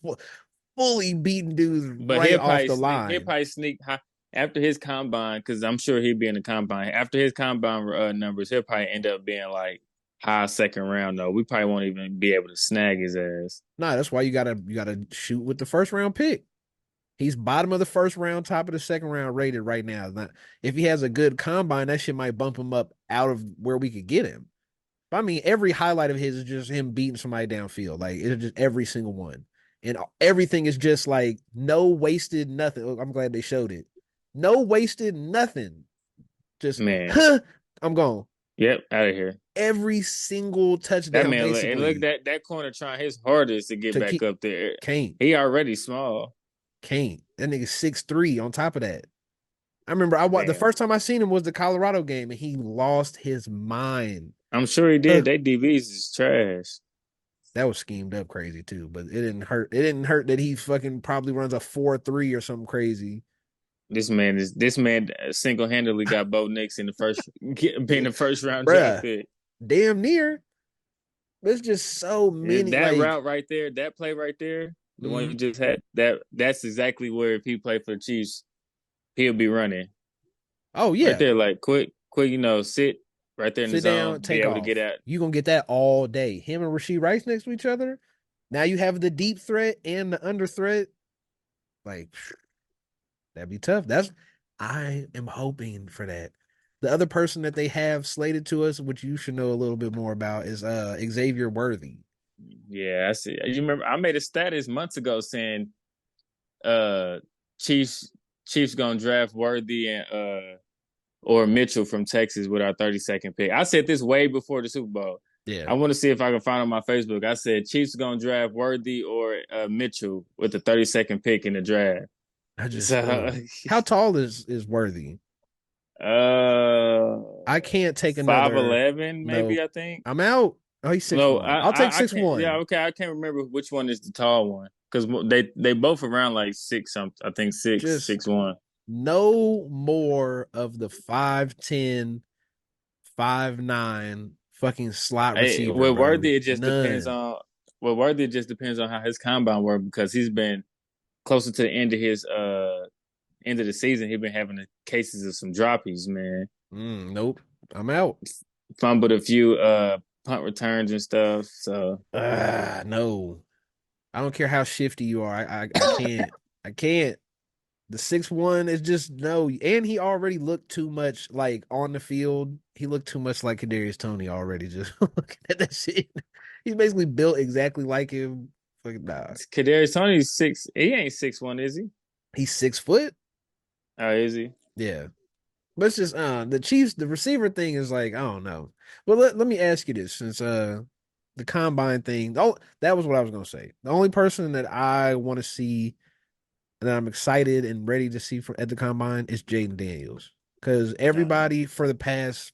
fully beating dudes but right off the he'll line. probably sneak high after his combine because I'm sure he'll be in the combine. After his combine numbers, he'll probably end up being like high second round though. We probably won't even be able to snag his ass. Nah, that's why you gotta shoot with the first round pick. He's bottom of the first round, top of the second round rated right now. Now, if he has a good combine, that shit might bump him up out of where we could get him. But I mean, every highlight of his is just him beating somebody downfield. Like it's just every single one. And everything is just like no wasted nothing. Oh, I'm glad they showed it. No wasted nothing. Just Man, huh, I'm gone. yep, out of here. Every single That touchdown, man, and look basically, that corner trying his hardest to get to back keep up there. Kane. He already small. Kane. That nigga 6'3" on top of that. I remember the Damn, first time I seen him was the Colorado game, and he lost his mind. I'm sure he Huh. did. They DBs is trash. That was schemed up crazy too, but it didn't hurt. It didn't hurt that he fucking probably runs a 4.3 or something crazy. This man single handedly got Bo Nix in the being the first round draft Bruh, pick. damn near. There's just so many That like route right there, that play right there, the one mhm. you just had, that's exactly where if he played for the Chiefs, he'll be running Oh right yeah. there, like quick, sit right there in the Sit down, zone, be take able to get off. out. You gonna get that all day. Him and Rasheed Rice next to each other. Now you have the deep threat and the under threat. Like that'd be tough. That's I am hoping for that. The other person that they have slated to us, which you should know a little bit more about, is Xavier Worthy. Yeah, I see. You remember I made a status months ago saying uh Chiefs Chiefs gonna draft Worthy and or Mitchell from Texas with our 32nd pick. I said this way before the Super Bowl. Yeah. I want to see if I can find on my Facebook. I said Chiefs gonna draft Worthy or Mitchell with the 32nd pick in the draft. I just So how tall is Worthy? uh I can't take five another eleven no. maybe I think. I'm out. Oh, he's six No, one. I'll take I six can't. Yeah, one. okay. I can't remember which one is the tall one because they both around like six something. I think Just 6'1". no more of the 5'10", 5'9" fucking slot Hey, receiver, with bro. Worthy, it just depends None. on. Well, Worthy, it just depends on how his combine work because he's been closer to the end of his end of the season. He's been having the cases of some droppies, man. Nope. I'm out. Fumbled a few punt returns and stuff. So No. I don't care how shifty you are. I can't. I can't. The 6'1" is just no. And he already looked too much like on the field. He looked too much like Kadarius Toney already. Just looking at that shit. He's basically built exactly like him. Fucking nah. Kadarius Toney's six. He ain't 6'1", is he? He's 6 foot. Oh, is he? Yeah. But it's just the Chiefs, the receiver thing is like, I don't know. Well, let me ask you this since the combine thing. Oh, that was what I was gonna say. The only person that I want to see that I'm excited and ready to see for at the combine is Jaden Daniels. Because No. everybody for the past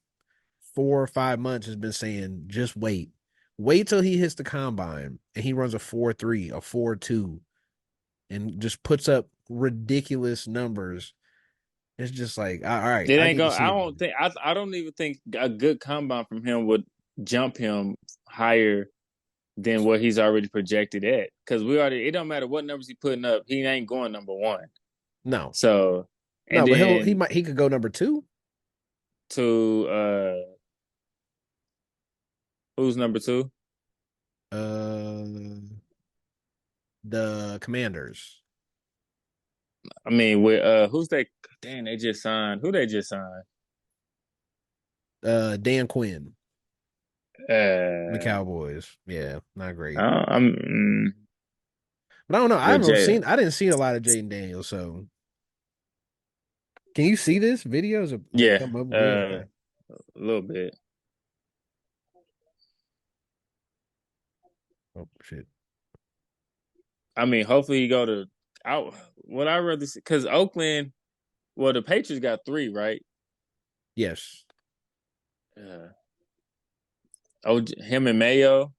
4 or 5 months has been saying, just wait. Wait till he hits the combine and he runs a 4.3, a 4.2, and just puts up ridiculous numbers. It's just like, all right, It I ain't need to gonna. see I it. don't think. I don't even think a good combine from him would jump him higher than what he's already projected at. Because we already. It don't matter what numbers he putting up. He ain't going number one. No, So and no, but then he could go number two. to who's number two? Uh, the Commanders. I mean, with who's they? Damn, they just signed. Who they just signed? Dan Quinn, the Uh, Cowboys. Yeah, not great. I'm But I don't know. I with haven't Jay seen. I didn't see a lot of Jaden Daniels. So can you see this videos of like Yeah, come up? Yeah. Okay. a little bit. Oh shit. I mean, hopefully you go to out. What I rather see because Oakland. Well, the Patriots got three, right? Yes. Uh, oh, him and Mayo.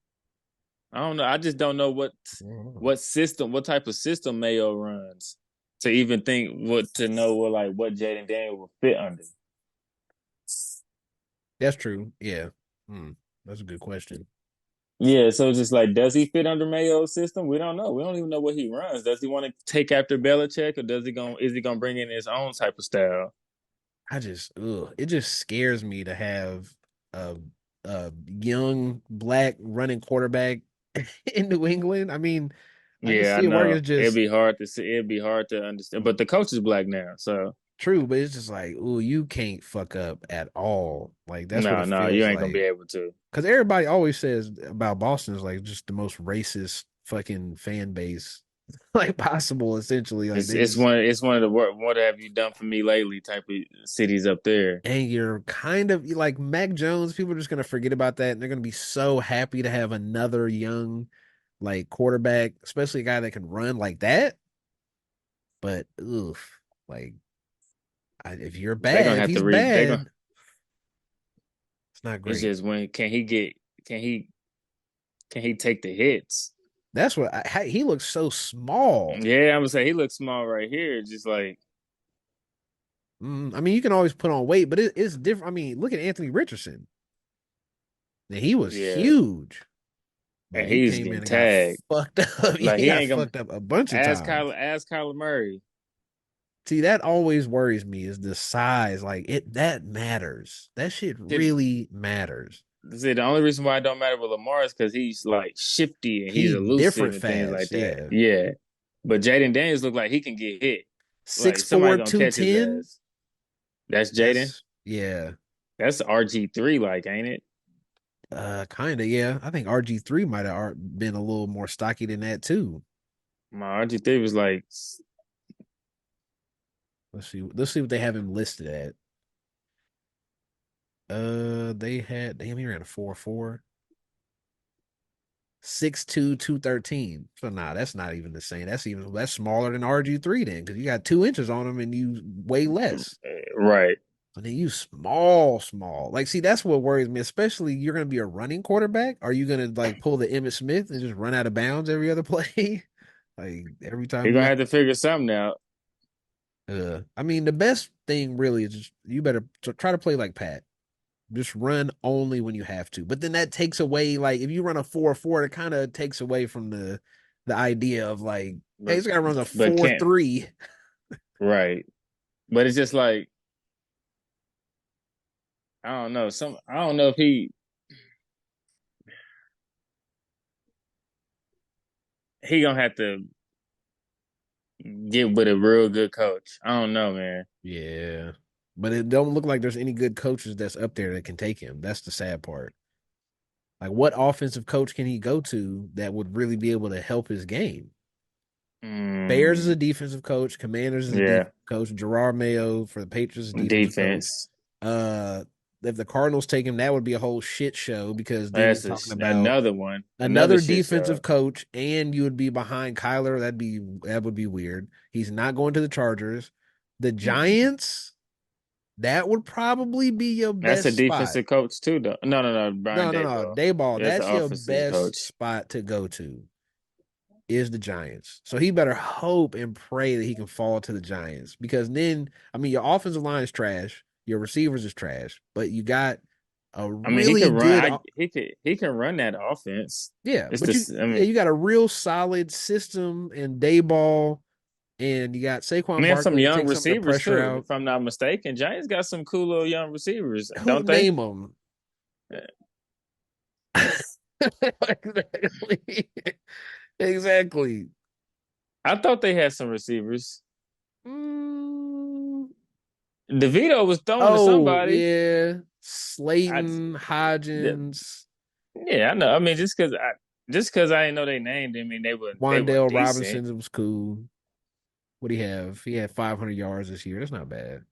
I don't know. I just don't know what type of system Mayo runs to even think what to know what Jaden Daniel will fit under. That's true. Yeah. Hmm. That's a good question. Yeah, so it's just like, does he fit under Mayo's system? We don't know. We don't even know what he runs. Does he want to take after Belichick, or is he gonna bring in his own type of style? It just scares me to have a a young black running quarterback in New England. I mean, I can Yeah, I see it working. know. It's just It'd be hard to understand. But the coach is black now, so true, but it's just like, ooh, you can't fuck up at all. Like that's what no, it no, you feels ain't gonna be like. able to. Because everybody always says about Boston is like just the most racist fucking fan base like possible. Essentially, like they just It's one of the what have you done for me lately type of cities up there. and you're kind of like Mac Jones. People are just gonna forget about that, and they're gonna be so happy to have another young like quarterback, especially a guy that can run like that. But oof, like if you're They're gonna bad, if have to he's read. They're gonna. bad, it's not It's great. just when can he take the hits? That's what he looks so small. Yeah, I'm gonna say he looks small right here. Just like I mean, you can always put on weight, but it's different. I mean, look at Anthony Richardson. Now, he was Yeah, huge, but and he he's came in getting and got tagged. fucked up. Yeah, Like he he got ain't gonna fucked up a bunch of times. Ask Kyler Murray. See, that always worries me is the size. Like that matters. That shit Shit, really matters. see, the only reason why it don't matter with Lamar is because he's like shifty and he's He elusive different and things like fast. that. Yeah. Yeah, but Jaden Daniels look like he can get hit. Like Six somebody four gonna two catch his ten. ass. That's Jaden. That's yeah. That's RG3, like, ain't it? Kind of, yeah. I think RG3 might have been a little more stocky than that too. My RG3 was like, Let's see. Let's see what they have him listed at. They had damn, he ran a 4.4. 6'2", 213. So nah, that's not even the same. That's smaller than RG3 then, because you got 2 inches on him and you weigh less. right. And then you small, small. Like, see, that's what worries me, especially you're gonna be a running quarterback. Are you gonna like pull the Emmitt Smith and just run out of bounds every other play? Like every time You're you gonna have have to figure something out. I mean, the best thing really is just you better try to play like Pat. Just run only when you have to. But then that takes away, like, if you run a 4.4, it kind of takes away from the idea of like, hey, But this guy runs a four can't three. right. But it's just like I don't know. I don't know if he gonna have to get with a real good coach. I don't know, man. Yeah. But it don't look like there's any good coaches that's up there that can take him. That's the sad part. Like, what offensive coach can he go to that would really be able to help his game? Bears is a Mm, defensive coach. Commanders is a yeah, defensive coach. Gerard Mayo for the Patriots is a defensive coach. defense. Uh, if the Cardinals take him, that would be a whole shit show because then you're That's talking about another one, another another shit show. defensive coach, and you would be behind Kyler. That would be weird. He's not going to the Chargers. The Mm-mm. Giants, that would probably be your That's a best spot. defensive coach too, though. No, Brian No, no, no. Dayball. Dayball, That's that's the your offensive best coach. spot to go to is the Giants. So he better hope and pray that he can fall to the Giants because then, I mean, your offensive line is trash, your receivers is trash, but you got a I mean, he really can run. good, He can run that offense. yeah, It's but this. I yeah, mean, you got a real solid system and Dayball, and you got Saquon have some Barkley to young take some of the receivers pressure too. out. If I'm not mistaken, Giants got some cool little young receivers, Who don't they? name them? Exactly. Exactly. I thought they had some receivers. Mm, DeVito was throwing to oh somebody. yeah, I Slayton, Hodgins, yeah, I know. I mean, just because I didn't know they named him, I mean they were Wandale decent, Robinson. It was cool. What do he have? He had 500 yards this year. That's not bad.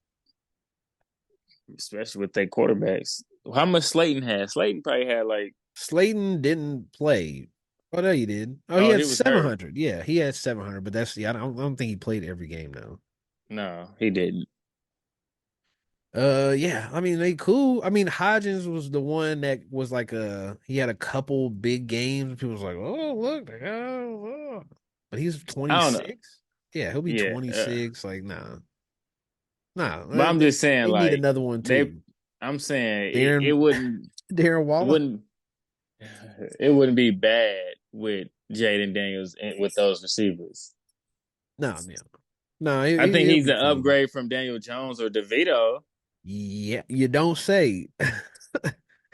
especially with their quarterbacks. How much Slayton had? Slayton probably had like Slayton didn't play. Oh no, he did. Oh, he oh had he was hurt. 700. Yeah, he had 700. But that's yeah. I don't think he played every game though. No, he didn't. Yeah. I mean, they cool. I mean, Hodgins was the one that was like he had a couple big games. People was like, oh look, but he's I don't know. 26. Yeah, he'll be Yeah, 26. Like, nah, nah. but I'm just saying They need like another one they. too. I'm saying it Darren wouldn't Darren it Waller. wouldn't it wouldn't be bad with Jaden Daniels and with those receivers. No, yeah. No, I think it'll he's be an cool. upgrade from Daniel Jones or DeVito. Yeah, you don't say.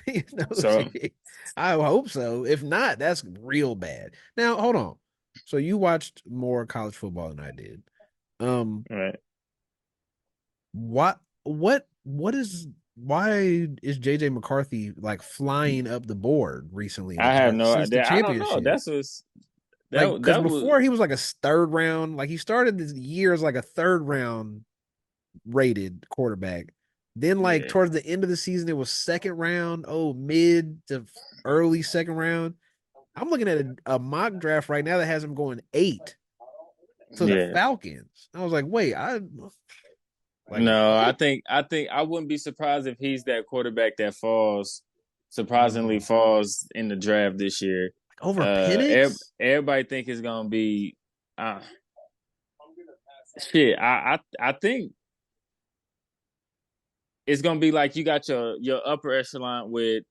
You know, So see, I hope so. If not, that's real bad. Now, hold on. So you watched more college football than I did. right. What is why is JJ McCarthy like flying up the board recently I have no since the idea. I don't know. championship? Like, because That was before he was like a third round, like he started the year as like a third round rated quarterback. Then, like yeah. towards the end of the season, it was second round, mid to early second round. I'm looking at a mock draft right now that has him going 8 to the Yeah. Falcons. I was like, wait, I like No, what? I think I wouldn't be surprised if he's that quarterback that falls surprisingly Mm, falls in the draft this year. over Penix? Everybody think it's gonna be uh, shit. I think it's gonna be like you got your upper echelon with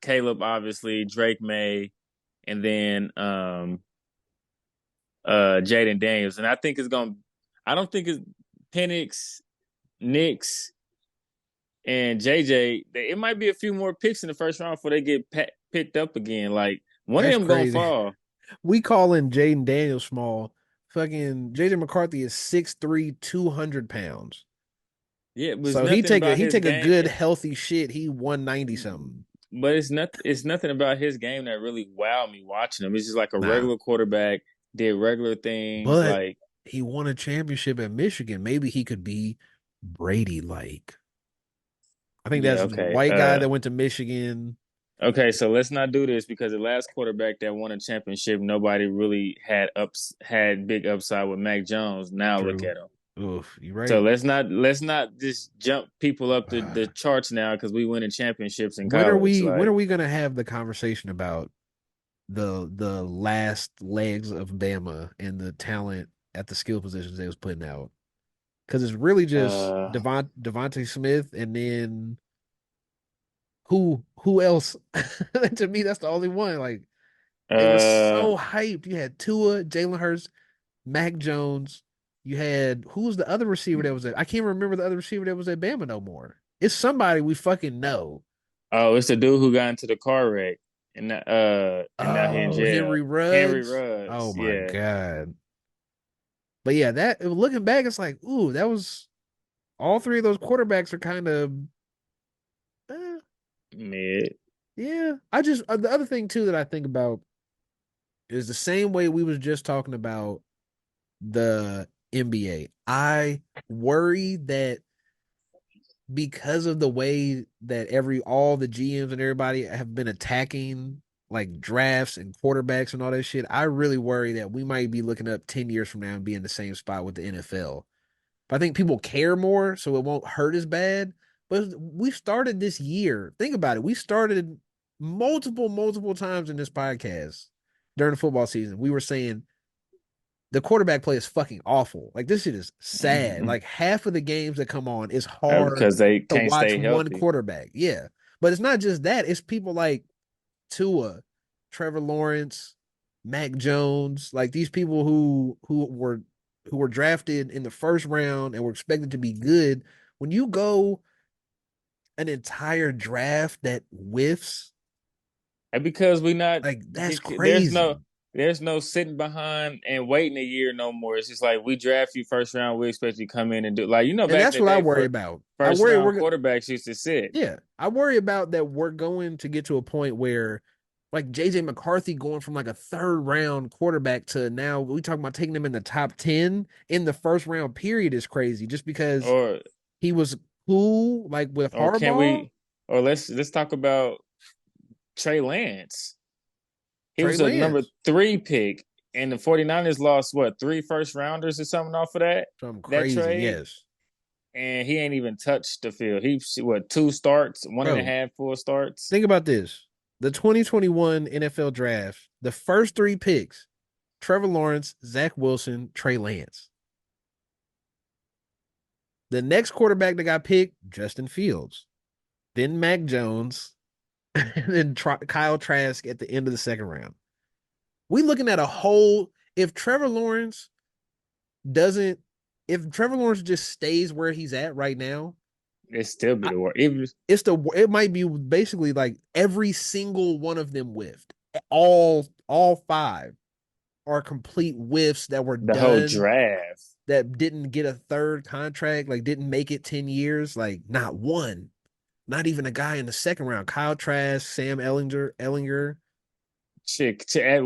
Caleb, obviously, Drake May, and then Jaden Daniels. And I think it's gonna I don't think it's Penix, Knicks, and JJ. It might be a few more picks in the first round before they get picked up again. Like one of That's them gonna crazy. fall. We calling Jaden Daniels small. Fucking JJ McCarthy is 6'3", 200 pounds. Yeah, but it's So he nothing take a about he his take a game. good healthy shit. He 190 something. But it's nothing about his game that really wowed me watching him. It's just like a Nah, regular quarterback, did regular things. but Like, he won a championship at Michigan. Maybe he could be Brady like. I think yeah, that's the okay. white guy that went to Michigan. Okay, so let's not do this because the last quarterback that won a championship, nobody really had big upside with Mac Jones. Now look True. at him. Oof, you So right. let's not just jump people up the charts now because we winning championships in When are college. we when are Like, we gonna have the conversation about the last legs of Bama and the talent at the skill positions they was putting out? Because it's really just uh, Devontae Smith and then who else? To me, that's the only one. Like they were uh, so hyped. You had Tua, Jalen Hurts, Mac Jones. You had who was the other receiver that was at? I can't remember the other receiver that was at Bama no more. It's somebody we fucking know. oh, it's the dude who got into the car wreck and now he in Oh, jail. Henry Henry Ruggs. Oh Ruggs, my yeah. God. But yeah, that looking back, it's like, ooh, that was all three of those quarterbacks are kind of eh, Mid. yeah. The other thing too that I think about is the same way we was just talking about the NBA. I worry that because of the way that all the GMs and everybody have been attacking like drafts and quarterbacks and all that shit, I really worry that we might be looking up 10 years from now and be in the same spot with the NFL. But I think people care more, so it won't hurt as bad. But we started this year. Think about it. We started multiple times in this podcast during the football season. We were saying the quarterback play is fucking awful. Like this shit is sad. Like half of the games that come on is hard Because they to can't watch stay one healthy. quarterback. Yeah. But it's not just that. It's people like Tua, Trevor Lawrence, Mac Jones, like these people who were drafted in the first round and were expected to be good. When you go an entire draft that whiffs, And because we not like that's because crazy. there's no sitting behind and waiting a year no more. It's just like we draft you first round, we expect you to come in and do like And back in that's the what I day worry for about. I first worry round we're quarterbacks used to sit. Yeah, I worry about that we're going to get to a point where like JJ McCarthy going from like a third round quarterback to now we talking about taking him in the top 10 in the first round period is crazy just because Or he was cool like with or can Harbaugh, we or let's talk about Trey Lance. He Trey was a number Lance. 3 pick and the 49ers lost what, 3 first rounders or something off of Something that crazy, trade? yes. And he ain't even touched the field. He what, 2 starts, one and a Bro, half full starts. think about this. The 2021 NFL draft, the first three picks, Trevor Lawrence, Zach Wilson, Trey Lance. The next quarterback that got picked, Justin Fields. Then Mac Jones, and then Kyle Trask at the end of the second round. We looking at a whole. If Trevor Lawrence doesn't, if Trevor Lawrence just stays where he's at right now, It still be I, the worst. Even it might be basically like every single one of them whiffed. All five are complete whiffs that were the whole done draft. that didn't get a third contract, like didn't make it 10 years, like not one. Not even a guy in the second round. Kyle Trask, Sam Ellinger,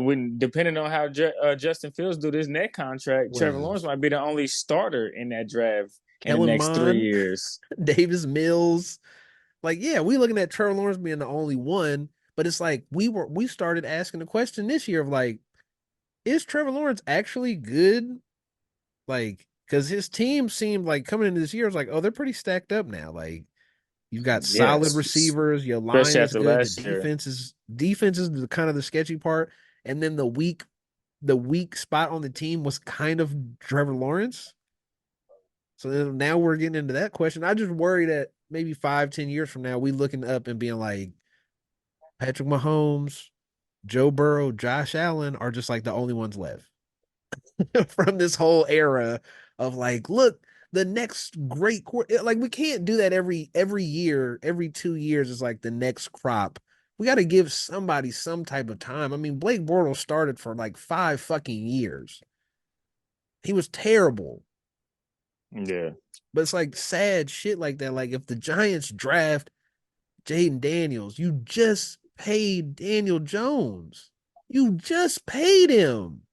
When depending on how Justin Fields do this next contract, Trevor Lawrence was might be the only starter in that draft in the Kellen next three Mond, years. Davis Mills. Like, yeah, we looking at Trevor Lawrence being the only one, but it's like we started asking the question this year of like, is Trevor Lawrence actually good? Like, because his team seemed like coming into this year was like, oh, they're pretty stacked up now. Like, you've got solid Yes, receivers, your line especially is after good, the last year. defense is the kind of the sketchy part, and then the weak spot on the team was kind of Trevor Lawrence. So then now we're getting into that question. I just worry that maybe 5, 10 years from now, we looking up and being like Patrick Mahomes, Joe Burrow, Josh Allen are just like the only ones left from this whole era of like, look, the next great like we can't do that every year, every 2 years is like the next crop. We got to give somebody some type of time. I mean, Blake Bortles started for like 5 fucking years. He was terrible. Yeah. But it's like sad shit like that. Like if the Giants draft Jaden Daniels, you just paid Daniel Jones. You just paid him.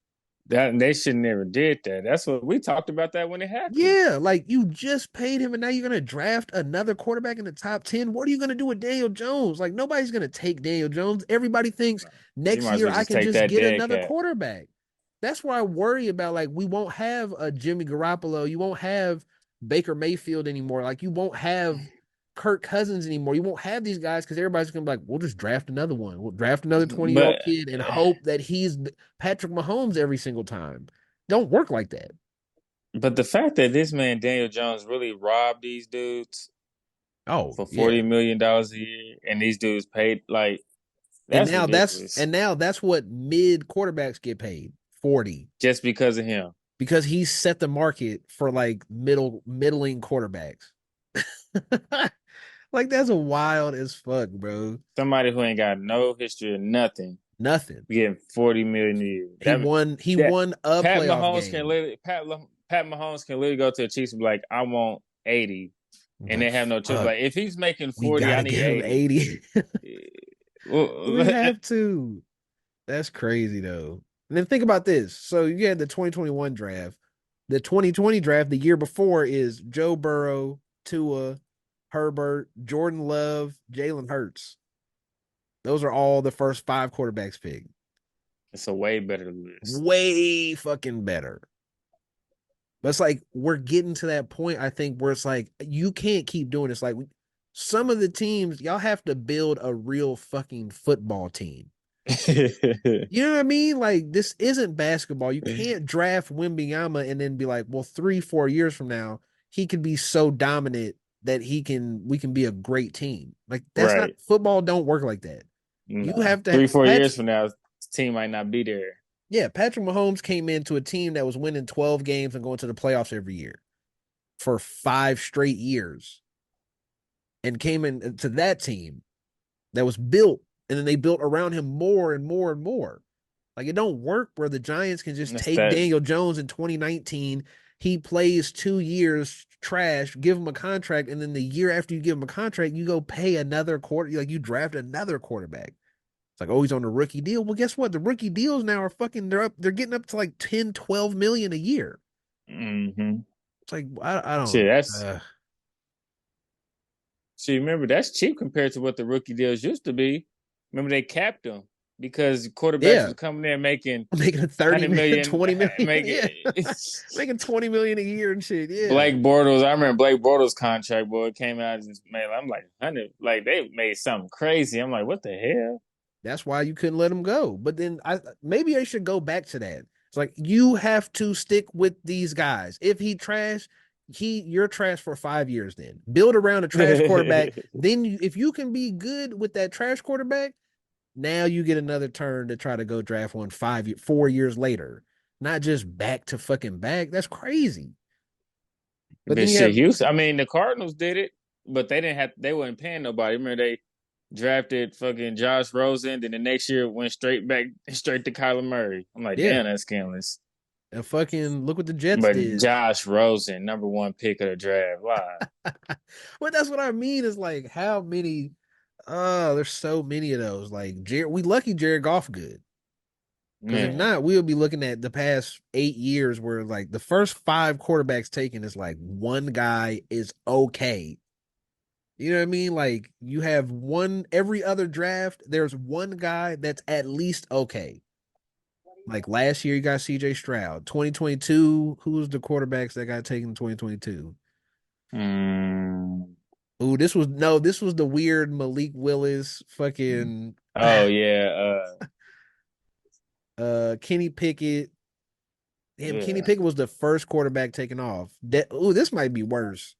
That they should never did that. That's what we talked about that when it happened. Yeah, like you just paid him, and now you're gonna draft another quarterback in the top 10. What are you gonna do with Daniel Jones? Like nobody's gonna take Daniel Jones. Everybody thinks You next might as year well I just can take just that get dead another cat. quarterback. That's why I worry about like we won't have a Jimmy Garoppolo. You won't have Baker Mayfield anymore. Like you won't have Kirk Cousins anymore. You won't have these guys because everybody's gonna be like, we'll just draft another one. We'll draft another 20-year-old But kid and hope that he's Patrick Mahomes every single time. Don't work like that. but the fact that this man Daniel Jones really robbed these dudes Oh, for yeah. $40 million a year, and these dudes paid like And that's now that's ridiculous and now that's what mid quarterbacks get paid, 40, just because of him. because he set the market for like middling quarterbacks. Like that's a wild as fuck, bro. Somebody who ain't got no history or nothing Nothing. getting 40 million a year. He won he That won a Pat playoff Mahomes can game. literally Pat Mahomes can literally go to the Chiefs and be like, I want 80, and Like they have no choice. fuck, Like if he's making we 40, I gotta need give him 80. 80. We Well, have to. That's crazy though. And then think about this. So you had the 2021 draft. The 2020 draft the year before is Joe Burrow, Tua, Herbert, Jordan Love, Jalen Hurts. Those are all the first five quarterbacks picked. it's a way better list. Way fucking better. But it's like we're getting to that point, I think, where it's like you can't keep doing this. Like some of the teams, y'all have to build a real fucking football team. You know what I mean? Like this isn't basketball. You can't draft Wimbyama and then be like, well, 3, 4 years from now, he could be so dominant that we can be a great team. Like that's not Right. football. Don't work like that. You No. have to 3, 4 years from now, this team might not be there. yeah. Patrick Mahomes came into a team that was winning 12 games and going to the playoffs every year for 5 straight years, and came into that team that was built, and then they built around him more and more and more. Like it don't work where the Giants can just That's take that. Daniel Jones in 2019. He plays 2 years trash, give him a contract, and then the year after you give him a contract, you go pay another quarter. Like you draft another quarterback. It's like, oh, he's on the rookie deal. Well, guess what? The rookie deals now are fucking they're getting up to like 10, 12 million a year. Mm-hmm. It's like I Shit, don't that's see. Remember, that's cheap compared to what the rookie deals used to be. Remember, they capped them because quarterbacks yeah. was coming there making Making 30 hundred million, million, 20 million. making Yeah. Making 20 million a year and shit. Yeah. Blake Bortles. I remember Blake Bortles' contract, boy, it came out and just man, I'm like 100. Like they made something crazy. I'm like, what the hell? That's why you couldn't let him go. But then I maybe I should go back to that. It's like you have to stick with these guys. If he trash, you're trash for 5 years. Then build around a trash quarterback. Then if you can be good with that trash quarterback, now you get another turn to try to go draft one 4 years later. Not just back to fucking back. That's crazy. But then But you shit, have Houston. I mean, the Cardinals did it, but they didn't have. They wasn't paying nobody. Remember they drafted fucking Josh Rosen, then the next year went straight back straight to Kyler Murray. I'm like, yeah, damn, that's scandalous. and fucking look what the Jets But did. Josh Rosen, number one pick of the draft. Why? Well, that's what I mean is like how many there's so many of those. Like we lucky Jared Goff good. Because if Man. not, we'll be looking at the past 8 years where like the first five quarterbacks taken is like one guy is okay. You know what I mean? Like you have one every other draft, there's one guy that's at least okay. Like last year, you got CJ Stroud. 2022, who was the quarterbacks that got taken in 2022? Mm. Ooh, this was the weird Malik Willis, fucking Oh yeah. Kenny Pickett. Damn, Kenny Yeah. Pickett was the first quarterback taken off. Ooh, this might be worse.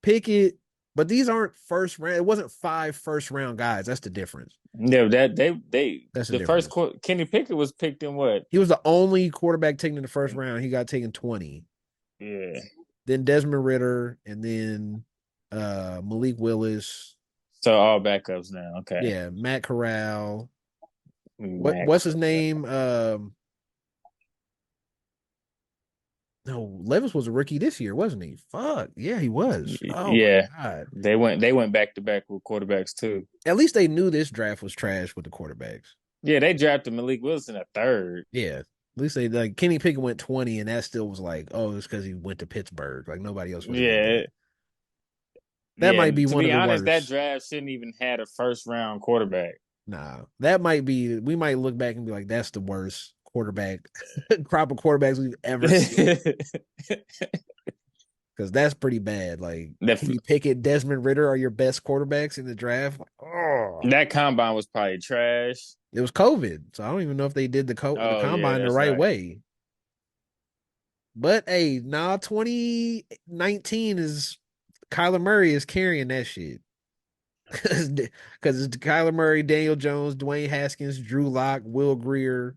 Pickett, But these aren't first round. It wasn't 5 first round guys. That's the difference. Yeah, that they That's the the first difference. Kenny Pickett was picked in what? He was the only quarterback taken in the first round. He got taken 20. Yeah. Then Desmond Ritter, and then Malik Willis. So all backups now. Okay. Yeah, Matt Corral. What's his Mac. name? No, Levis was a rookie this year, wasn't he? Fuck. Yeah, he was. Oh my Yeah. God. They went back to back with quarterbacks too. At least they knew this draft was trash with the quarterbacks. Yeah, they drafted Malik Wilson a third. Yeah. At least they like Kenny Pickett went 20, and that still was like, oh, it's because he went to Pittsburgh. Like nobody else would have did Yeah. that. That Yeah. might be To one of be the honest, that worst. draft shouldn't even had a first round quarterback. Nah, that might be. We might look back and be like, that's the worst quarterback crop of quarterbacks we've ever seen. Because that's pretty bad. Like that Kenny Pickett, Desmond Ritter are your best quarterbacks in the draft. Like, oh, that combine was probably trash. it was COVID, so I don't even know if they did the Oh yeah, combine the that's right right. way. But hey, now 2019 is Kyler Murray is carrying that shit. Because it's Kyler Murray, Daniel Jones, Dwayne Haskins, Drew Lock, Will Greer,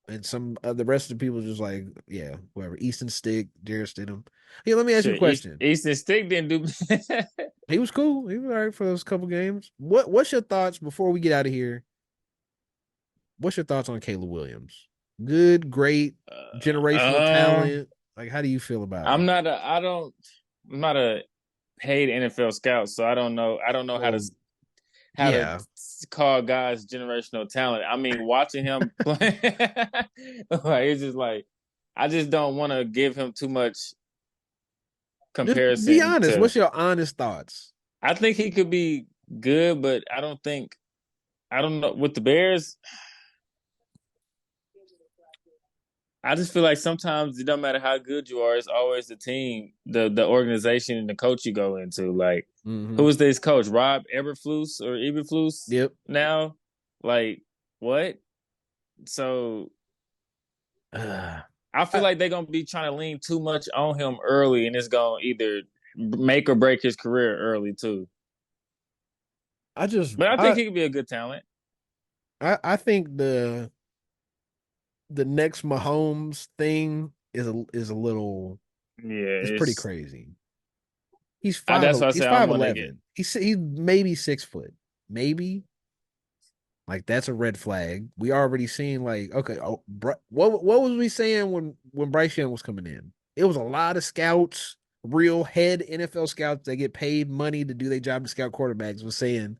and some the rest of the people just like, yeah, whoever. Easton Stick, Jarrett Stidham. Yeah, let me ask you a Shit, question. Easton Stick didn't do. He was cool. He was all right for those couple games. What's your thoughts before we get out of here? What's your thoughts on Caleb Williams? Good, great, generational um, talent. Like, how do you feel about I'm him? not a. I don't. I'm not a paid NFL scout, so I don't know. I don't know Well, how to yeah. call guys generational talent. I mean, watching him play, like it's just like I just don't want to give him too much Just be comparison honest. to. What's your honest thoughts? I think he could be good, but I don't think. I don't know with the Bears. I just feel like sometimes it don't matter how good you are. It's always the team, the organization, and the coach you go into. Like, Mm-hmm. who is this coach? Rob Eberflus or Eberflus Yep. now? Like, what? So Uh, I feel I, like they're gonna be trying to lean too much on him early, and it's gonna either make or break his career early too. I just But I think he could be a good talent. I think the next Mahomes thing is a little Yeah, is pretty it's crazy. He's that's why I he's say I don't want to get. 5'11". He's maybe 6 foot. Maybe. Like that's a red flag. We already seen like okay, what was we saying when Bryce Young was coming in? It was a lot of scouts, real head NFL scouts that get paid money to do their job to scout quarterbacks was saying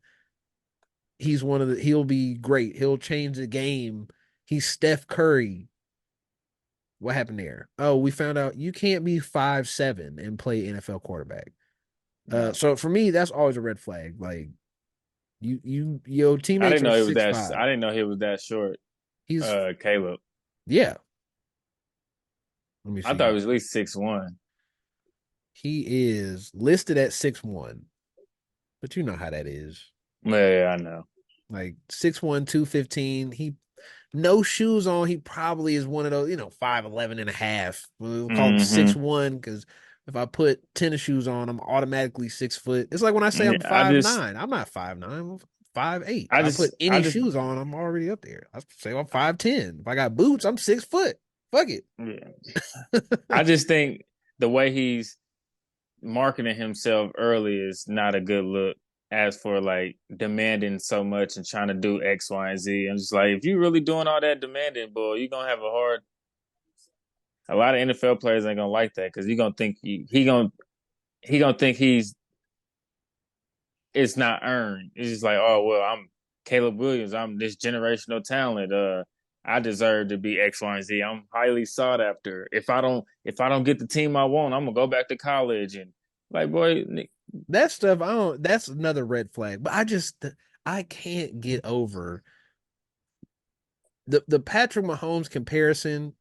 he'll be great. He'll change the game. He's Steph Curry. What happened there? Oh, we found out you can't be 5'7" and play NFL quarterback. No, So for me, that's always a red flag. Like your I teammates didn't are know he was six that. five. I didn't know he was that short. He's Caleb. yeah. Let me I thought see. he was at least 6'1". He is listed at 6'1", but you know how that is. Yeah, I know. Like 6'1", 215. He no shoes on. He probably is one of those, 5'11" and a half. We'll call him Mm-hmm. 6'1" because if I put tennis shoes on, I'm automatically 6 foot. It's like when I say Yeah, I'm 5'9". I'm not 5'9". I'm 5'8". If I put I any just, shoes on, I'm already up there. I say I'm 5'10". If I got boots, I'm 6 foot. Fuck it. yeah. I just think the way he's marketing himself early is not a good look. As for like demanding so much and trying to do X, Y, and Z, I'm just like, if you really doing all that demanding, boy, you're gonna have a hard. A lot of NFL players ain't gonna like that because he gonna think he gonna think it's not earned. It's just like, oh well, I'm Caleb Williams. I'm this generational talent. I deserve to be X, Y, and Z. I'm highly sought after. If I don't get the team I want, I'm gonna go back to college and like, boy, That stuff, I don't. That's another red flag. But I can't get over the Patrick Mahomes comparison.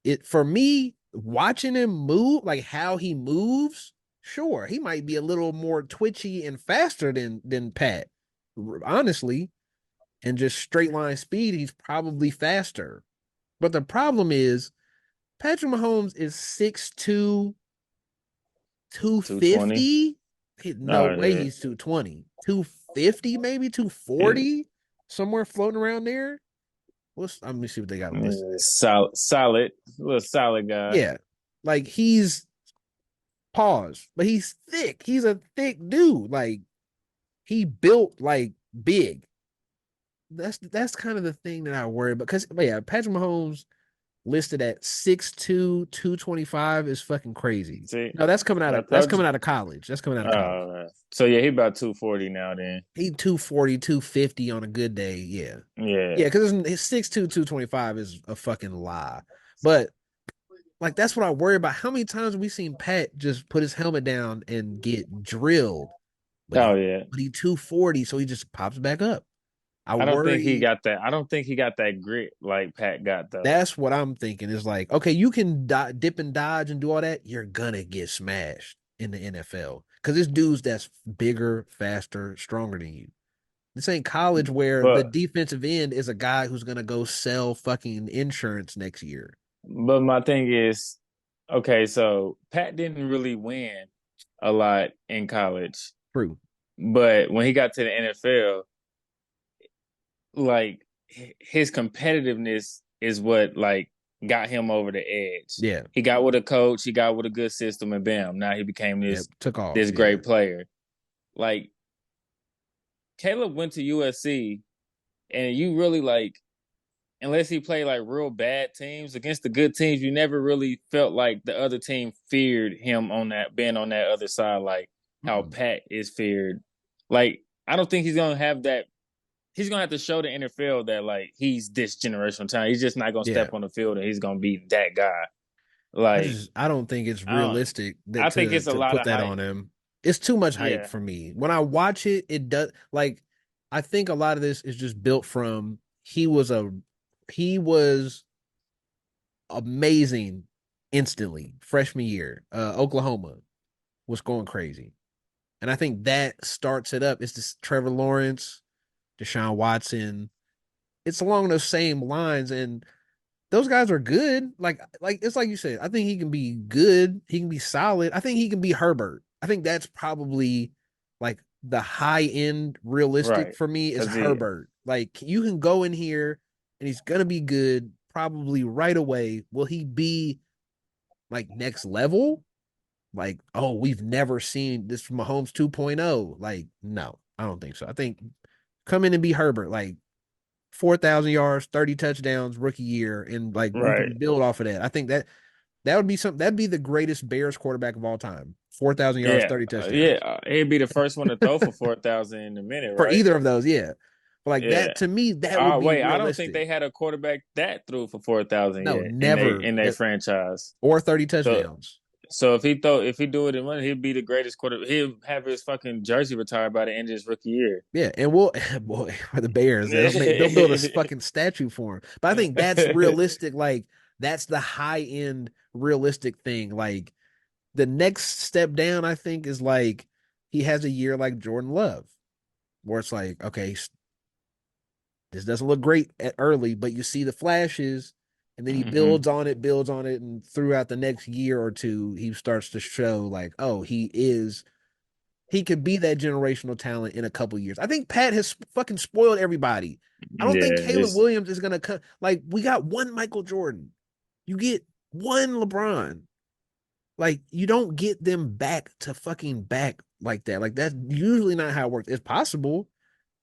It for me, watching him move, like how he moves. Sure, he might be a little more twitchy and faster than Pat. Honestly, and just straight line speed, he's probably faster. But the problem is Patrick Mahomes is 6'2", 220. 250. No Oh way yeah. he's 220. 250, maybe Yeah. 240, somewhere floating around there. Let me see what they got listed Yeah, at. solid, little solid guy. Yeah. Like he's pause, but he's thick. He's a thick dude. Like he built like big. That's kind of the thing that I worry about. Because yeah, Patrick Mahomes listed at 6'2", 225 is fucking crazy. See, No, I that's told you. coming out of college. That's coming out of college. So yeah, he about 240 now. Then He 240, 250 on a good day. Yeah. yeah, Yeah, because his 6'2", 225 is a fucking lie. But like that's what I worry about. How many times have we seen Pat just put his helmet down and get drilled? But oh yeah. he 240, so he just pops back up. I I don't think he worry. got that. I don't think he got that grit like Pat got though. That's what I'm thinking is like, okay, you can dip and dodge and do all that. You're gonna get smashed in the NFL because this dude's that's bigger, faster, stronger than you. This ain't college where the But defensive end is a guy who's gonna go sell fucking insurance next year. but my thing is, okay, so Pat didn't really win a lot in college, True. but when he got to the NFL, like his competitiveness is what like got him over the edge. Yeah. He got with a coach, he got with a good system, and bam, now he became Yeah. Took off. this Yeah. great player. Like Caleb went to USC, and you really like unless he played like real bad teams against the good teams, you never really felt like the other team feared him on that being on that other side, like how Mm-mm. Pat is feared. Like I don't think he's gonna have that. He's gonna have to show the NFL that like he's this generational talent. He's just not gonna Yeah. step on the field and he's gonna be that guy. Like I don't think it's I don't. realistic I that think it's a to lot put of that hype. on him. It's too much hype Yeah, for me. When I watch it, it does like I think a lot of this is just built from he was amazing instantly freshman year. Oklahoma was going crazy. And I think that starts it up. It's this Trevor Lawrence, Deshaun Watson. It's along those same lines and those guys are good. Like it's like you said. I think he can be good. He can be solid. I think he can be Herbert. I think that's probably like the high end realistic right. for me is Cause it Herbert. Like you can go in here and he's gonna be good probably right away. Will he be like next level? Like, oh, we've never seen this from Mahomes 2.0. Like, no, I don't think so. I think come in and be Herbert. Like 4,000 yards, 30 touchdowns rookie year, and like we right. can build off of that. I think that would be something that'd be the greatest Bears quarterback of all time. 4,000 yards, Yeah, 30 yeah. touchdowns. He'd be the first one to throw for 4,000 in a minute, For right? either of those, yeah. But like Yeah. that to me, that would be Wait, I don't think realistic. they had a quarterback that threw for 4,000 No, yet in never. their franchise. Or 30 So touchdowns. so if he do it in money, he'd be the greatest quarter. He'll have his fucking jersey retired by the end of his rookie year. Yeah, and we'll boy for the Bears, they'll build a fucking statue for him. But I think that's realistic. Like that's the high end realistic thing. Like the next step down, I think, is like he has a year like Jordan Love, where it's like, okay, this doesn't look great at early, but you see the flashes, and then he hmm builds on it, and throughout the next year or two, he starts to show like, oh, he could be that generational talent in a couple years. I think Pat has fucking spoiled everybody. I don't think Yeah, Caleb Williams is gonna come. Like we got one Michael Jordan, you get one LeBron. Like you don't get them back to fucking back like that. Like that's usually not how it works. It's possible,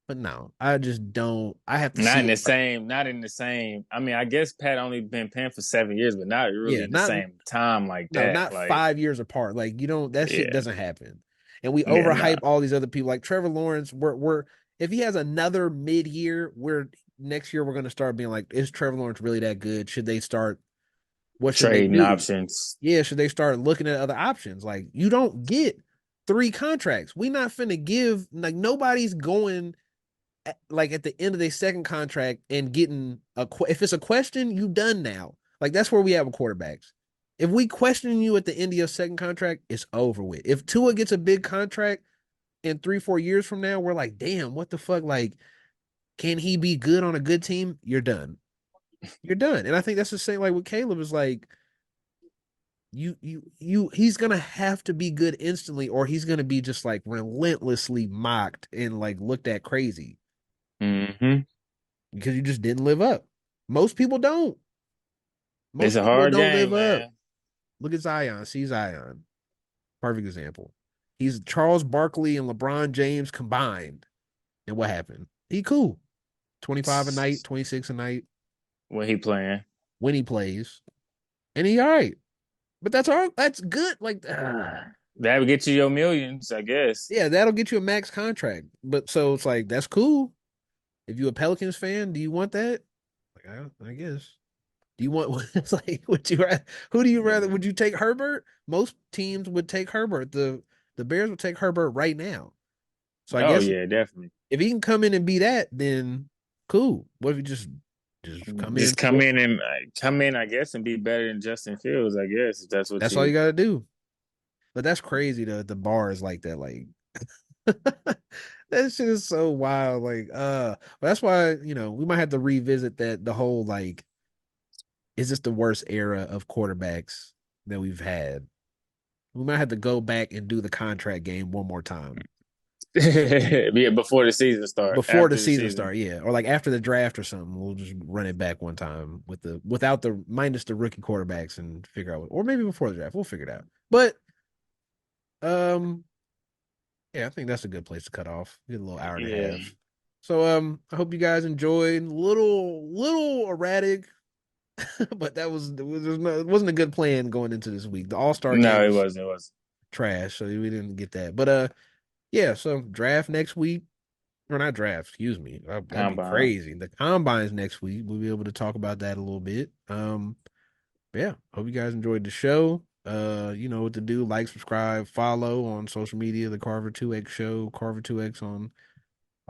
but no, I just don't. I have to not see in it. the same. Not in the same. I mean, I guess Pat only been paying for 7 years, but not really Yeah, in the not same time like no, that. not Like, 5 years apart. Like you don't. That shit yeah, doesn't happen. And we yeah, nah, overhype all these other people. Like Trevor Lawrence. We're if he has another mid year, we're next year we're gonna start being like, is Trevor Lawrence really that good? Should they start? What should they trading do? options. Yeah, should they start looking at other options? Like you don't get three contracts. We not finna give like nobody's going like at the end of their second contract and getting if it's a question, you done now. Like that's where we have with quarterbacks. If we question you at the end of your second contract, it's over with. If Tua gets a big contract in 3, 4 years from now, we're like, damn, what the fuck? Like, can he be good on a good team? You're done. You're done. And I think that's the same like with Caleb is like he's gonna have to be good instantly, or he's gonna be just like relentlessly mocked and like looked at crazy Hmm. because you just didn't live up. Most people don't. It's Most a people hard don't live game, up. man. Look at Zion. See Zion. Perfect example. He's Charles Barkley and LeBron James combined. And what happened? He cool. 25 a night, 26 a night When he playing. when he plays. And he all right. But that's all that's good. Like That would get you your millions, I guess. yeah, that'll get you a max contract. But so it's like that's cool. If you a Pelicans fan, do you want that? Like I guess. Do you want it's like would you who do you rather would you take Herbert? Most teams would take Herbert. The Bears would take Herbert right now. So I Oh guess yeah, definitely. if he can come in and be that, then cool. What if you just come in Just and score? come in, I guess, and be better than Justin Fields, I guess, if that's what That's all you. you gotta do. But that's crazy the bar is like that. Like that shit is so wild. Like but that's why, we might have to revisit that the whole like, is this the worst era of quarterbacks that we've had? We might have to go back and do the contract game one more time. Yeah, before the season start. Before the After the season season. start, yeah. Or like after the draft or something. We'll just run it back one time with the without the minus the rookie quarterbacks and figure out or maybe before the draft. We'll figure it out. But um yeah, I think that's a good place to cut off. Get a little hour and a Yeah. half. So I hope you guys enjoyed. Little erratic, but it wasn't a good plan going into this week. The All-Star game No, it was wasn't. It was trash, so we didn't get that. But yeah, so draft next week. Or not draft, excuse me. That'd be combine. crazy. The combines next week. We'll be able to talk about that a little bit. Yeah, hope you guys enjoyed the show. You know what to do. Like, subscribe, follow on social media, the Carver 2X show, Carver 2X on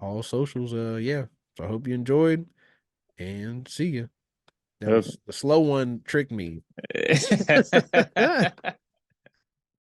all socials. Yeah. So I hope you enjoyed and see you. That Yep. was the slow one tricked me.